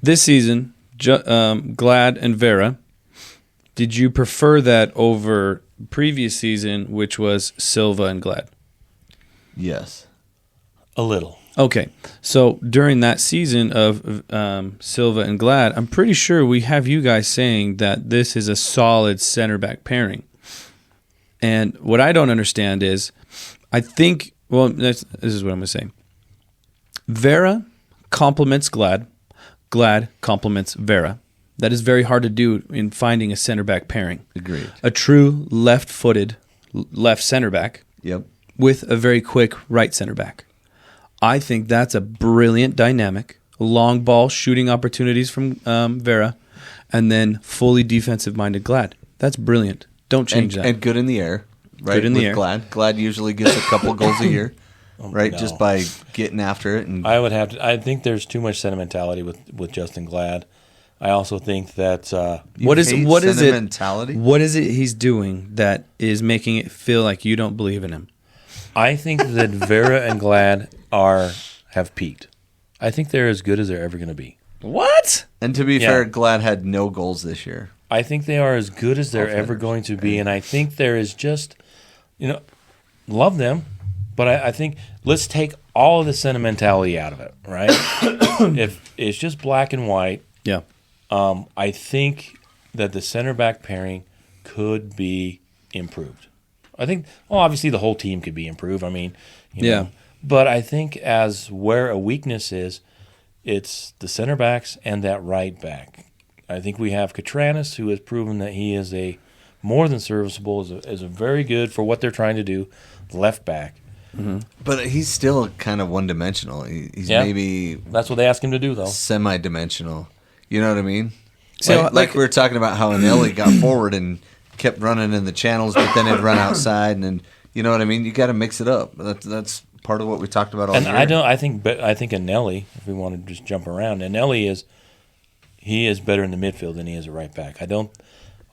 this season, Glad and Vera, did you prefer that over previous season, which was Silva and Glad? Yes, a little. Okay, so during that season of Silva and Glad, I'm pretty sure we have you guys saying that this is a solid center back pairing. And what I don't understand is, I think, this is what I'm going to say. Vera complements Glad. Glad complements Vera. That is very hard to do in finding a center back pairing. Agreed. A true left-footed left center back. Yep. With a very quick right center back. I think that's a brilliant dynamic. Long ball shooting opportunities from Vera, and then fully defensive-minded Glad. That's brilliant. Don't change that. And good in the air, right? Good in the air. Glad usually gets a couple goals a year, right? No. Just by getting after it. And I think there's too much sentimentality with Justin Glad. I also think that what is it he's doing that is making it feel like you don't believe in him? I think that Vera and Glad have peaked. I think they're as good as they're ever going to be. What? And to be fair, Glad had no goals this year. I think they are as good as they're ever going to be, and I think there is just, love them, but I think let's take all of the sentimentality out of it, right? If it's just black and white, I think that the center back pairing could be improved. I think, obviously the whole team could be improved. I mean, you know, but I think as where a weakness is, it's the center backs and that right back. I think we have Catranis, who has proven that he is a more than serviceable, is a very good for what they're trying to do, left back. Mm-hmm. But he's still kind of one-dimensional. He's maybe that's what they ask him to do, though. Semi-dimensional. You know what I mean? So, like we were talking about how Anelli got forward and kept running in the channels, but then he'd run outside, and you know what I mean. You got to mix it up. That's part of what we talked about all year. And I think Anelli, if we want to just jump around, Anelli is better in the midfield than he is a right back.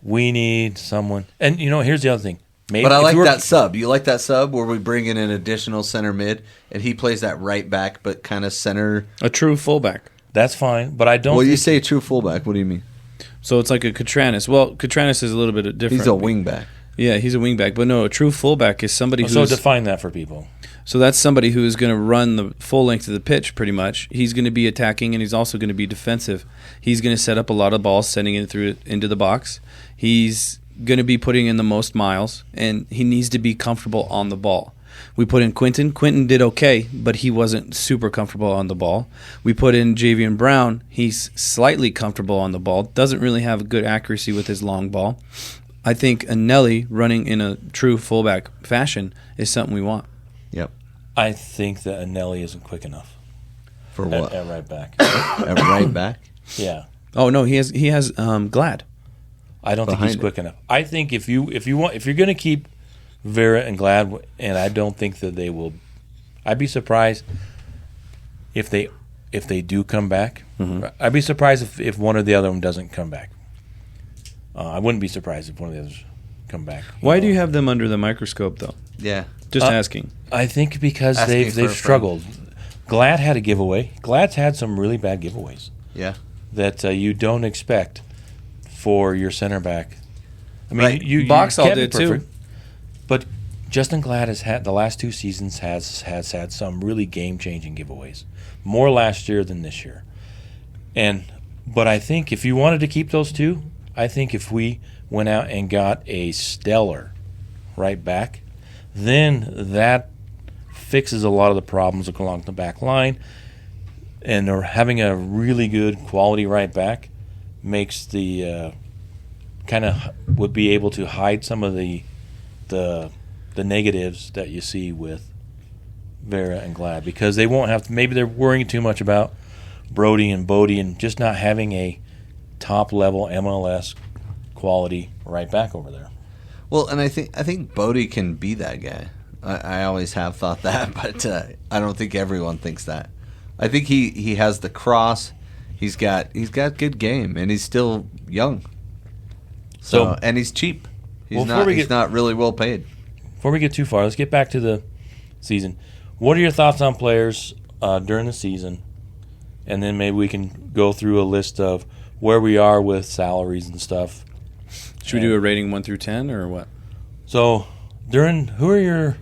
We need someone, and here's the other thing. Maybe, but I like that sub. You like that sub where we bring in an additional center mid, and he plays that right back, but kind of center. A true fullback. That's fine, but I don't. Well, you say true fullback. What do you mean? So it's like a Catranis. Well, Catranis is a little bit different. He's a wingback. Yeah, he's a wingback. But no, a true fullback is somebody who's... So define that for people. So that's somebody who is going to run the full length of the pitch pretty much. He's going to be attacking, and he's also going to be defensive. He's going to set up a lot of balls, sending it into the box. He's going to be putting in the most miles, and he needs to be comfortable on the ball. We put in Quinton. Quinton did okay, but he wasn't super comfortable on the ball. We put in Javion Brown. He's slightly comfortable on the ball. Doesn't really have good accuracy with his long ball. I think Anelli running in a true fullback fashion is something we want. Yep. I think that Anelli isn't quick enough. For what? At right back. At right back? Yeah. Oh no, he has Glad. I don't think he's quick enough. I think if you're going to keep Vera and Glad, and I don't think that they will. I'd be surprised if they do come back. Mm-hmm. I'd be surprised if one or the other of them doesn't come back. I wouldn't be surprised if one of the others come back. Why do you have them under the microscope, though? Yeah. Just asking. I think because they've struggled. Glad had a giveaway. Glad's had some really bad giveaways. Yeah. That you don't expect for your center back. I mean, right. you Boxall did too. But Justin Glad has had the last 2 seasons has had some really game-changing giveaways, more last year than this year. But I think if you wanted to keep those 2, I think if we went out and got a stellar right back, then that fixes a lot of the problems along the back line. And having a really good quality right back makes the would be able to hide some of the negatives that you see with Vera and Glad, because they won't have to. Maybe they're worrying too much about Brody and Bodie and just not having a top level MLS quality right back over there. Well, and I think Bodie can be that guy. I always have thought that, but I don't think everyone thinks that. I think he has the cross. He's got good game, and he's still young. So and he's cheap. He's not really well paid. Before we get too far, let's get back to the season. What are your thoughts on players during the season? And then maybe we can go through a list of where we are with salaries and stuff. Should we do a rating 1 through 10 or what? So, who are your...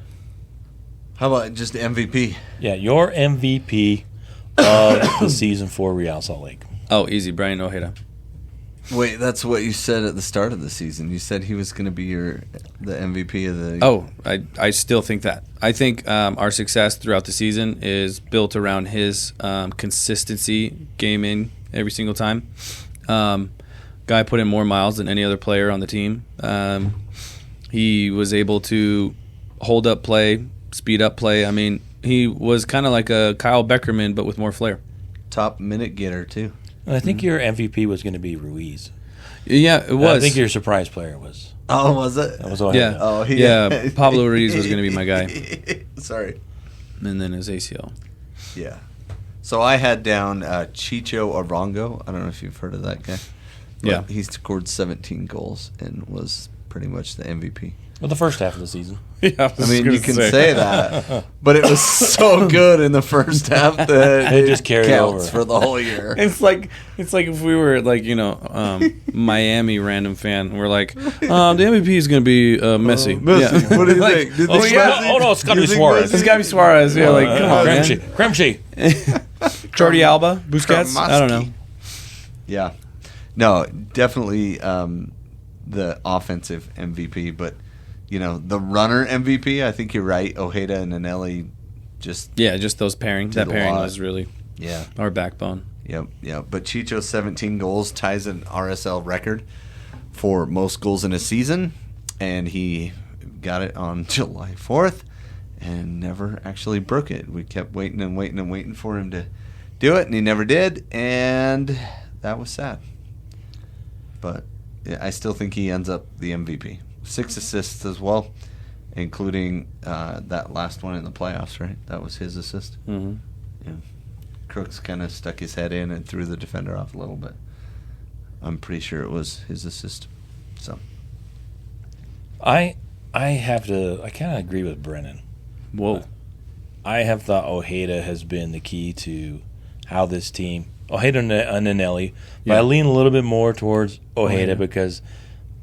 How about just MVP? Yeah, your MVP of the season for Real Salt Lake. Oh, easy. Brian Ojeda. Wait, that's what you said at the start of the season. You said he was going to be the MVP of the... Oh, I still think that. I think our success throughout the season is built around his consistency, game in every single time. Guy put in more miles than any other player on the team. He was able to hold up play, speed up play. I mean, he was kind of like a Kyle Beckerman, but with more flair. Top minute getter, too. I think your MVP was going to be Ruiz. Yeah, it was. I think your surprise player was. Oh, was it? That was yeah. Oh, yeah. Pablo Ruiz was going to be my guy. Sorry. And then his ACL. Yeah. So I had down Chicho Arango. I don't know if you've heard of that guy. Yeah. He's scored 17 goals and was pretty much the MVP. Well, the first half of the season. Yeah, I mean, you can say that, but it was so good in the first half that it just carried counts over for the whole year. It's like if we were like Miami random fan, we're like the MVP is going to be Messi. Messi. Yeah. What do you think? It's got to be Suarez. It's got to be Suarez. Yeah, like come on, man. Kremchi. Jordi Alba, Busquets. I don't know. Yeah. No, definitely the offensive MVP, but the runner MVP. I think you're right. Ojeda and Anelli just those pairing. That pairing was really our backbone. Yep. But Chicho's 17 goals ties an RSL record for most goals in a season, and he got it on July 4th and never actually broke it. We kept waiting for him to do it, and he never did, and that was sad. But I still think he ends up the MVP. 6 assists as well, including that last one in the playoffs, right? That was his assist. Mm-hmm. Yeah. Crooks kind of stuck his head in and threw the defender off a little bit. I'm pretty sure it was his assist. So I kind of agree with Brennan. Whoa. I have thought Ojeda has been the key to how this team, Ojeda and Anelli, but I lean a little bit more towards Ojeda because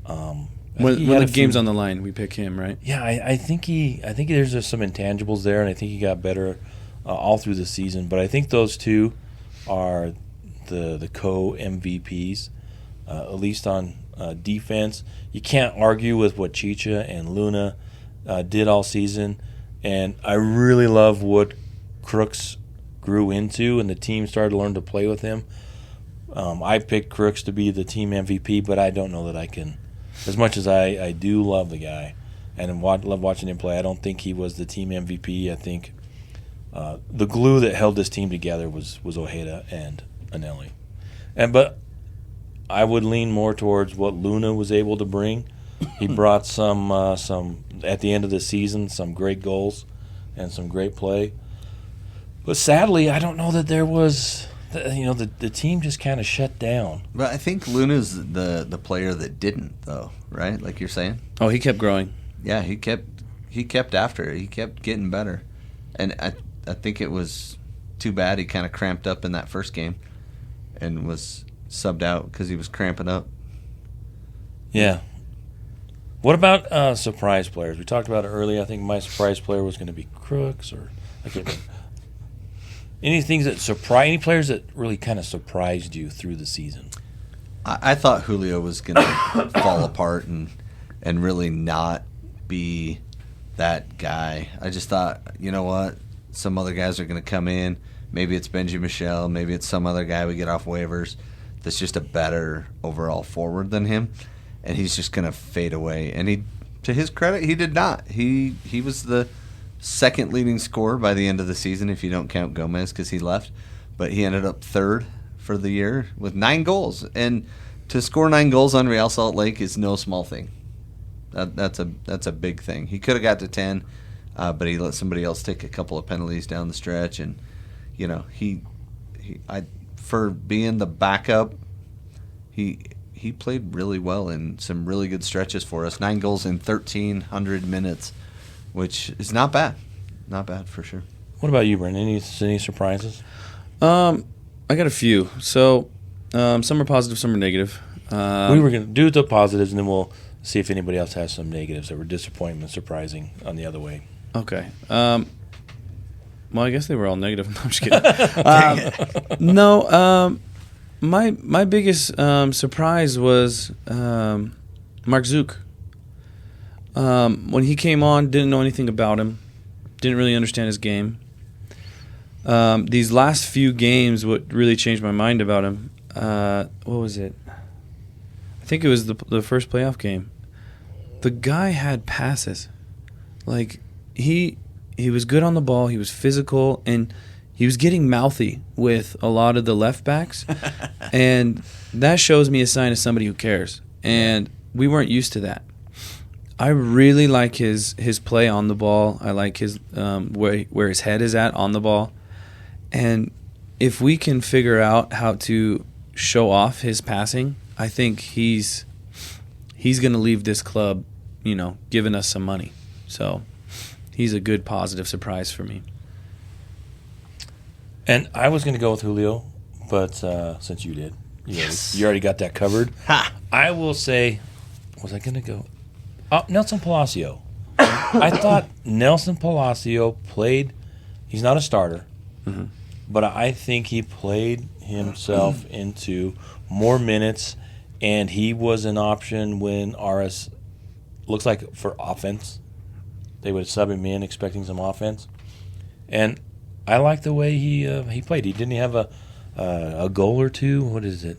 when the game's on the line, we pick him, right? Yeah, I think there's just some intangibles there, and I think he got better all through the season. But I think those two are the co-MVPs, at least on defense. You can't argue with what Chicha and Luna did all season, and I really love what Crooks grew into, and the team started to learn to play with him. I picked Crooks to be the team MVP, but I don't know that I can. As much as I do love the guy and love watching him play, I don't think he was the team MVP. I think the glue that held this team together was Ojeda and Anelli. But I would lean more towards what Luna was able to bring. He brought some at the end of the season, some great goals and some great play. But sadly, I don't know that there was, the team just kind of shut down. But I think Luna's the player that didn't, though, right? Like you're saying. Oh, he kept growing. Yeah, he kept after it. He kept getting better, and I think it was too bad he kind of cramped up in that first game, and was subbed out because he was cramping up. Yeah. What about surprise players? We talked about it earlier. I think my surprise player was going to be Crooks, or I can't remember. Any players that really kind of surprised you through the season? I thought Julio was going to fall apart and really not be that guy. I just thought, you know what, some other guys are going to come in. Maybe it's Benji Michel. Maybe it's some other guy we get off waivers that's just a better overall forward than him, and he's just going to fade away. And he, to his credit, he did not. He was the second leading scorer by the end of the season, if you don't count Gomez because he left. But he ended up third for the year with 9 goals. And to score 9 goals on Real Salt Lake is no small thing. That's a big thing. He could have got to 10, but he let somebody else take a couple of penalties down the stretch. And, for being the backup, he played really well in some really good stretches for us. 9 goals in 1,300 minutes. Which is not bad. Not bad for sure. What about you, Brent? Any surprises? I got a few. So some are positive, some are negative. We were going to do the positives, and then we'll see if anybody else has some negatives that were disappointing and surprising on the other way. Okay. Well, I guess they were all negative. No, I'm just kidding. My biggest surprise was Mark Zook. When he came on, didn't know anything about him, didn't really understand his game. These last few games, what really changed my mind about him, what was it? I think it was the first playoff game. The guy had passes. Like, he was good on the ball, he was physical, and he was getting mouthy with a lot of the left backs. And that shows me a sign of somebody who cares. And we weren't used to that. I really like his play on the ball. I like his where his head is at on the ball. And if we can figure out how to show off his passing, I think he's going to leave this club, giving us some money. So he's a good positive surprise for me. And I was going to go with Julio, but since you did, you already got that covered. Ha! I will say, was I going to go? Nelson Palacio. I thought Nelson Palacio played. He's not a starter, but I think he played himself into more minutes, and he was an option when RS looks like for offense. They would sub him in expecting some offense, and I like the way he played. Didn't he have a goal or two? What is it?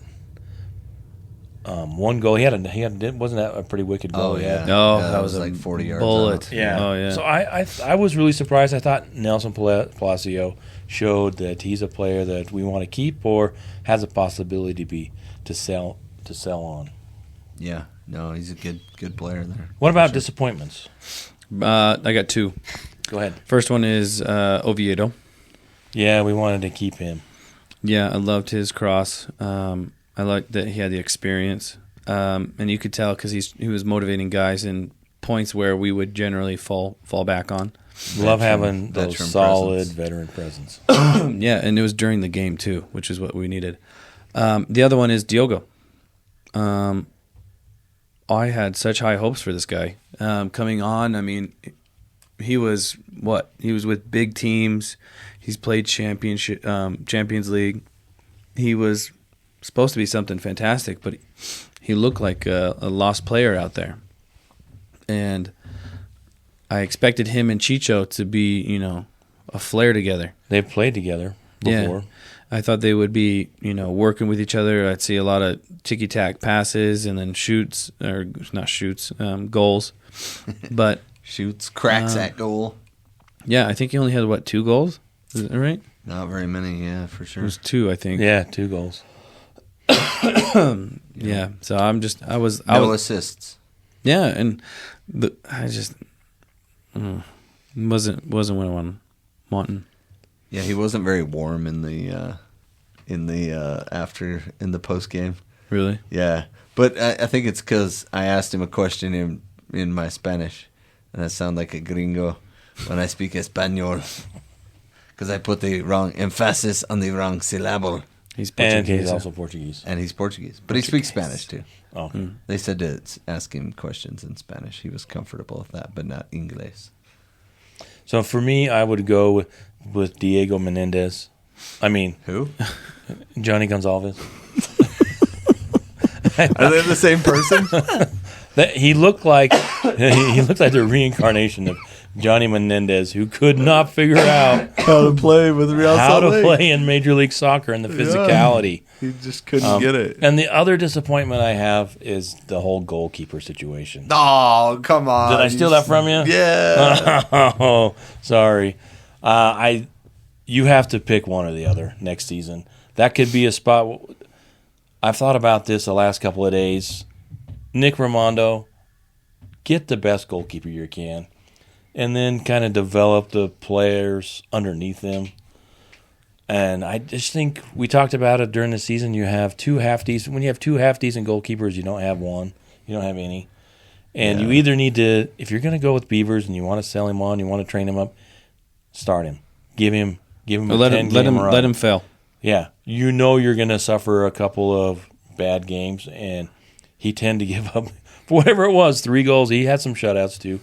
One goal. He had wasn't that a pretty wicked goal? Oh yeah, No, yeah, that was like a 40 yards bullet. out. Yeah. Oh, yeah. So I was really surprised. I thought Nelson Palacio showed that he's a player that we want to keep or has a possibility to sell on. Yeah, no, he's a good player there. What about disappointments? I got two. Go ahead. First one is Oviedo. Yeah, we wanted to keep him. Yeah, I loved his cross. I liked that he had the experience, and you could tell because he was motivating guys in points where we would generally fall back on. Love having those veteran solid presence. veteran presence. Yeah, and it was during the game too, which is what we needed. The other one is Diogo. I had such high hopes for this guy coming on. I mean, he was with big teams. He's played Champions League. He was supposed to be something fantastic, but he looked like a lost player out there. And I expected him and Chicho to be, a flair together. They've played together before. Yeah. I thought they would be, working with each other. I'd see a lot of ticky-tack passes and then goals. But Shoots, cracks at goal. yeah, I think he only had, 2 goals? Is that right? Not very many, yeah, for It sure. was 2, I think. Yeah, 2 goals. Yeah. So I was assists. yeah, and I just wasn't what I wanting. Yeah, he wasn't very warm in the post game. Really? Yeah, but I think it's because I asked him a question in my Spanish, and I sound like a gringo when I speak Espanol because I put the wrong emphasis on the wrong syllable. He's And Portuguese. he's also Portuguese. And he's Portuguese, but he speaks Spanish too. Oh. They said to ask him questions in Spanish. He was comfortable with that, but not English. So for me, I would go with Diego Menendez. I mean, Who? Johnny Gonzalez. Are they the same person? He looked like the reincarnation of Johnny Menendez, who could not figure out How to play with Real how Salt to Lake. play in Major League Soccer and the physicality. He just couldn't get it. And the other disappointment I have is the whole goalkeeper situation. Oh, come on. Did I steal that from you? Yeah. Oh, sorry. You have to pick one or the other next season. That could be a spot. I've thought about this the last couple of days. Nick Raimondo, get the best goalkeeper you can, and then kind of develop the players underneath them. And I just think we talked about it during the season. You have 2 half-decent. When you have 2 half-decent goalkeepers, you don't have one. You don't have any. And you either need to, if you're going to go with Beavers and you want to sell him on, you want to train him up, start him. Give him a 10-game run. Let him fail. Yeah. You're going to suffer a couple of bad games, and he tended to give up, for whatever it was, 3 goals. He had some shutouts too.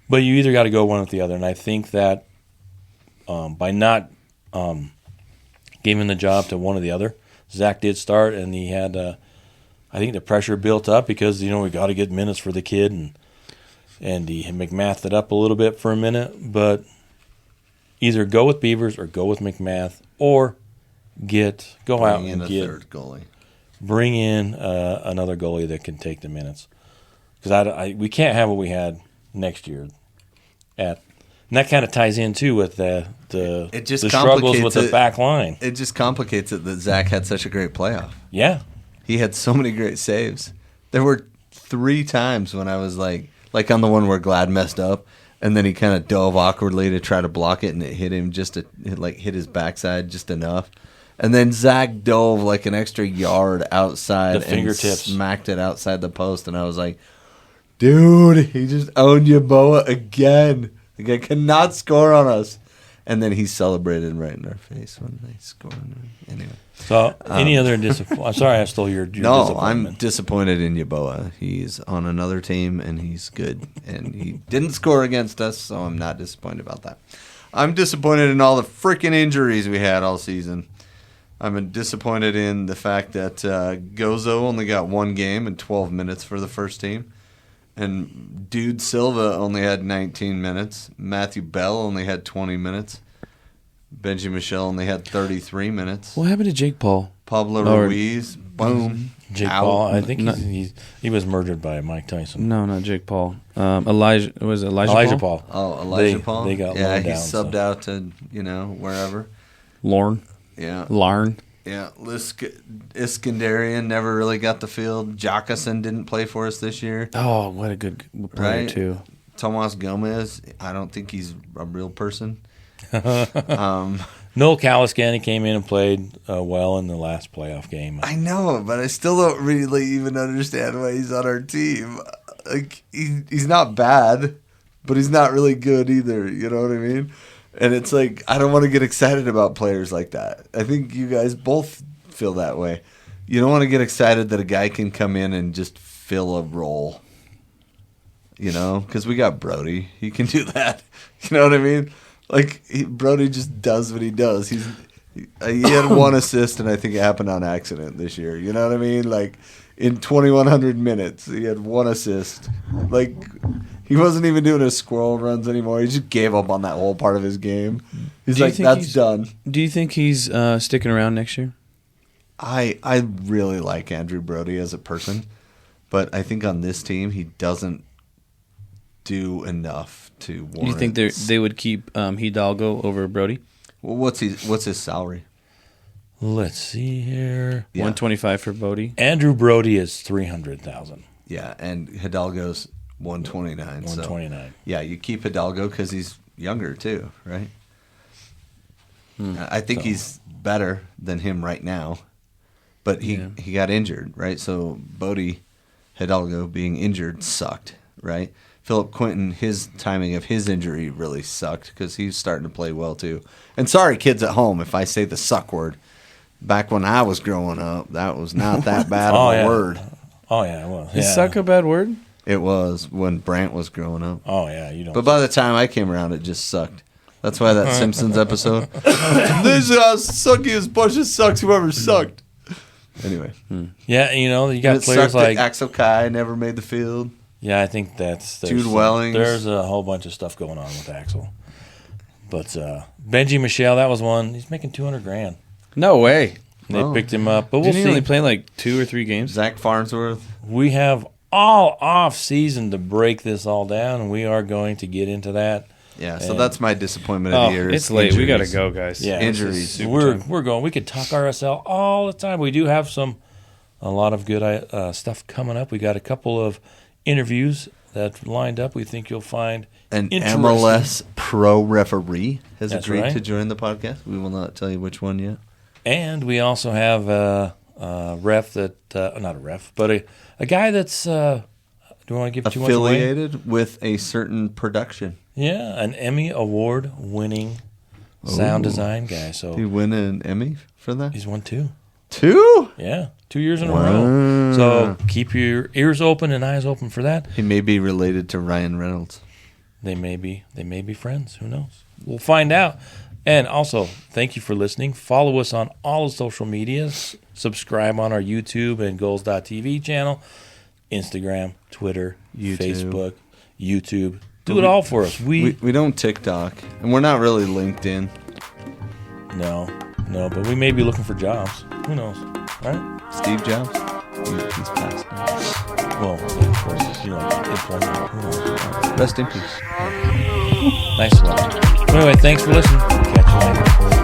But you either got to go one with the other. And I think that by not giving the job to one or the other, Zach did start, and he had, I think the pressure built up because, we got to get minutes for the kid, and he McMathed it up a little bit for a minute. But either go with Beavers or go with McMath, or go out and get third goalie. Bring in another goalie that can take the minutes, because we can't have what we had next year. And that kind of ties in too with the struggles with the back line. It just complicates it that Zach had such a great playoff. Yeah, he had so many great saves. There were 3 times when I was like on the one where Glad messed up, and then he kind of dove awkwardly to try to block it, and it hit him hit his backside just enough. And then Zach dove like an extra yard outside the fingertips, and smacked it outside the post. And I was like, dude, he just owned Yeboah again. The guy cannot score on us. And then he celebrated right in our face when they scored. Anyway. So, any other disappointment? I'm sorry I stole your No, disappointment. I'm disappointed in Yeboah. He's on another team, and he's good. And he didn't score against us, so I'm not disappointed about that. I'm disappointed in all the freaking injuries we had all season. I'm disappointed in the fact that Gozo only got 1 game and 12 minutes for the first team. And Dude Silva only had 19 minutes. Matthew Bell only had 20 minutes. Benji Michelle only had 33 minutes. What happened to Jake Paul? Pablo Ruiz, boom. Jake out. Paul, I think he was murdered by Mike Tyson. No, not Jake Paul. Elijah Paul? Oh, Elijah Paul? They got yeah, loaned he down, subbed so. out to, wherever. Lorne. Yeah. Larn. Yeah, Iskandarian never really got the field. Jockason didn't play for us this year. Oh, what a good player, Right? too. Tomas Gomez, I don't think he's a real person. Noel Caliscani came in and played well in the last playoff game. I know, but I still don't really even understand why he's on our team. Like he's not bad, but he's not really good either. You know what I mean? And it's like I don't want to get excited about players like that. I think you guys both feel that way. You don't want to get excited that a guy can come in and just fill a role. Because we got Brody. He can do that. You know what I mean? Like Brody just does what he does. He had 1 assist, and I think it happened on accident this year. You know what I mean? Like in 2,100 minutes, he had 1 assist. Like he wasn't even doing his squirrel runs anymore. He just gave up on that whole part of his game. He's like, that's done. Do you think he's sticking around next year? I really like Andrew Brody as a person, but I think on this team he doesn't do enough to warrant. You think they would keep Hidalgo over Brody? Well, what's his salary? Let's see here. Yeah. 125 for Brody. Andrew Brody is $300,000. Yeah, and Hidalgo's 129. 129. So, yeah, you keep Hidalgo because he's younger too, right? I think he's better than him right now, but he got injured, right? So Bodie Hidalgo being injured sucked, right? Philip Quinton, his timing of his injury really sucked because he's starting to play well too. And sorry, kids at home, if I say the suck word. Back when I was growing up, that was not that bad of a word. Oh, yeah, it was. Is suck a bad word? It was when Brandt was growing up. Oh, yeah, you don't. But by the time I came around, it just sucked. That's why that Simpsons episode, this is how suckiest bunch of sucks whoever sucked. Anyway. Yeah, you got It players sucked like that Axel Kai never made the field. Yeah, I think there's Jude Wellings. There's a whole bunch of stuff going on with Axel. But Benji Michelle, that was one. He's making $200,000. No way. They picked him up, but we'll Didn't see. he only play like 2 or 3 games? Zach Farnsworth. We have all off season to break this all down, and we are going to get into that. Yeah, so that's my disappointment of the year. It's late. We got to go, guys. Yeah, injuries. We're going. We could talk RSL all the time. We do have a lot of good stuff coming up. We got a couple of interviews that lined up. We think you'll find an interesting. MLS pro referee has That's agreed right. to join the podcast. We will not tell you which one yet. And we also have a ref that not a ref, but a guy that's do we want to give too much away? Affiliated with a certain production. Yeah, an Emmy award winning sound design guy. So Did he win an Emmy for that? he's won 2. 2? Yeah, 2 years in a row. So keep your ears open and eyes open for that. He may be related to Ryan Reynolds. They may be friends. Who knows? We'll find out. And also, thank you for listening. Follow us on all the social medias. Subscribe on our YouTube and Goals.tv channel, Instagram, Twitter, Facebook, YouTube. Do it all for us. We don't TikTok, and we're not really LinkedIn. No, but we may be looking for jobs. Who knows? Right? Steve Jobs? He's passed now. Well, yeah, of course, employment. Who knows? Rest in peace. Nice one. Anyway, thanks for listening. Catch you later.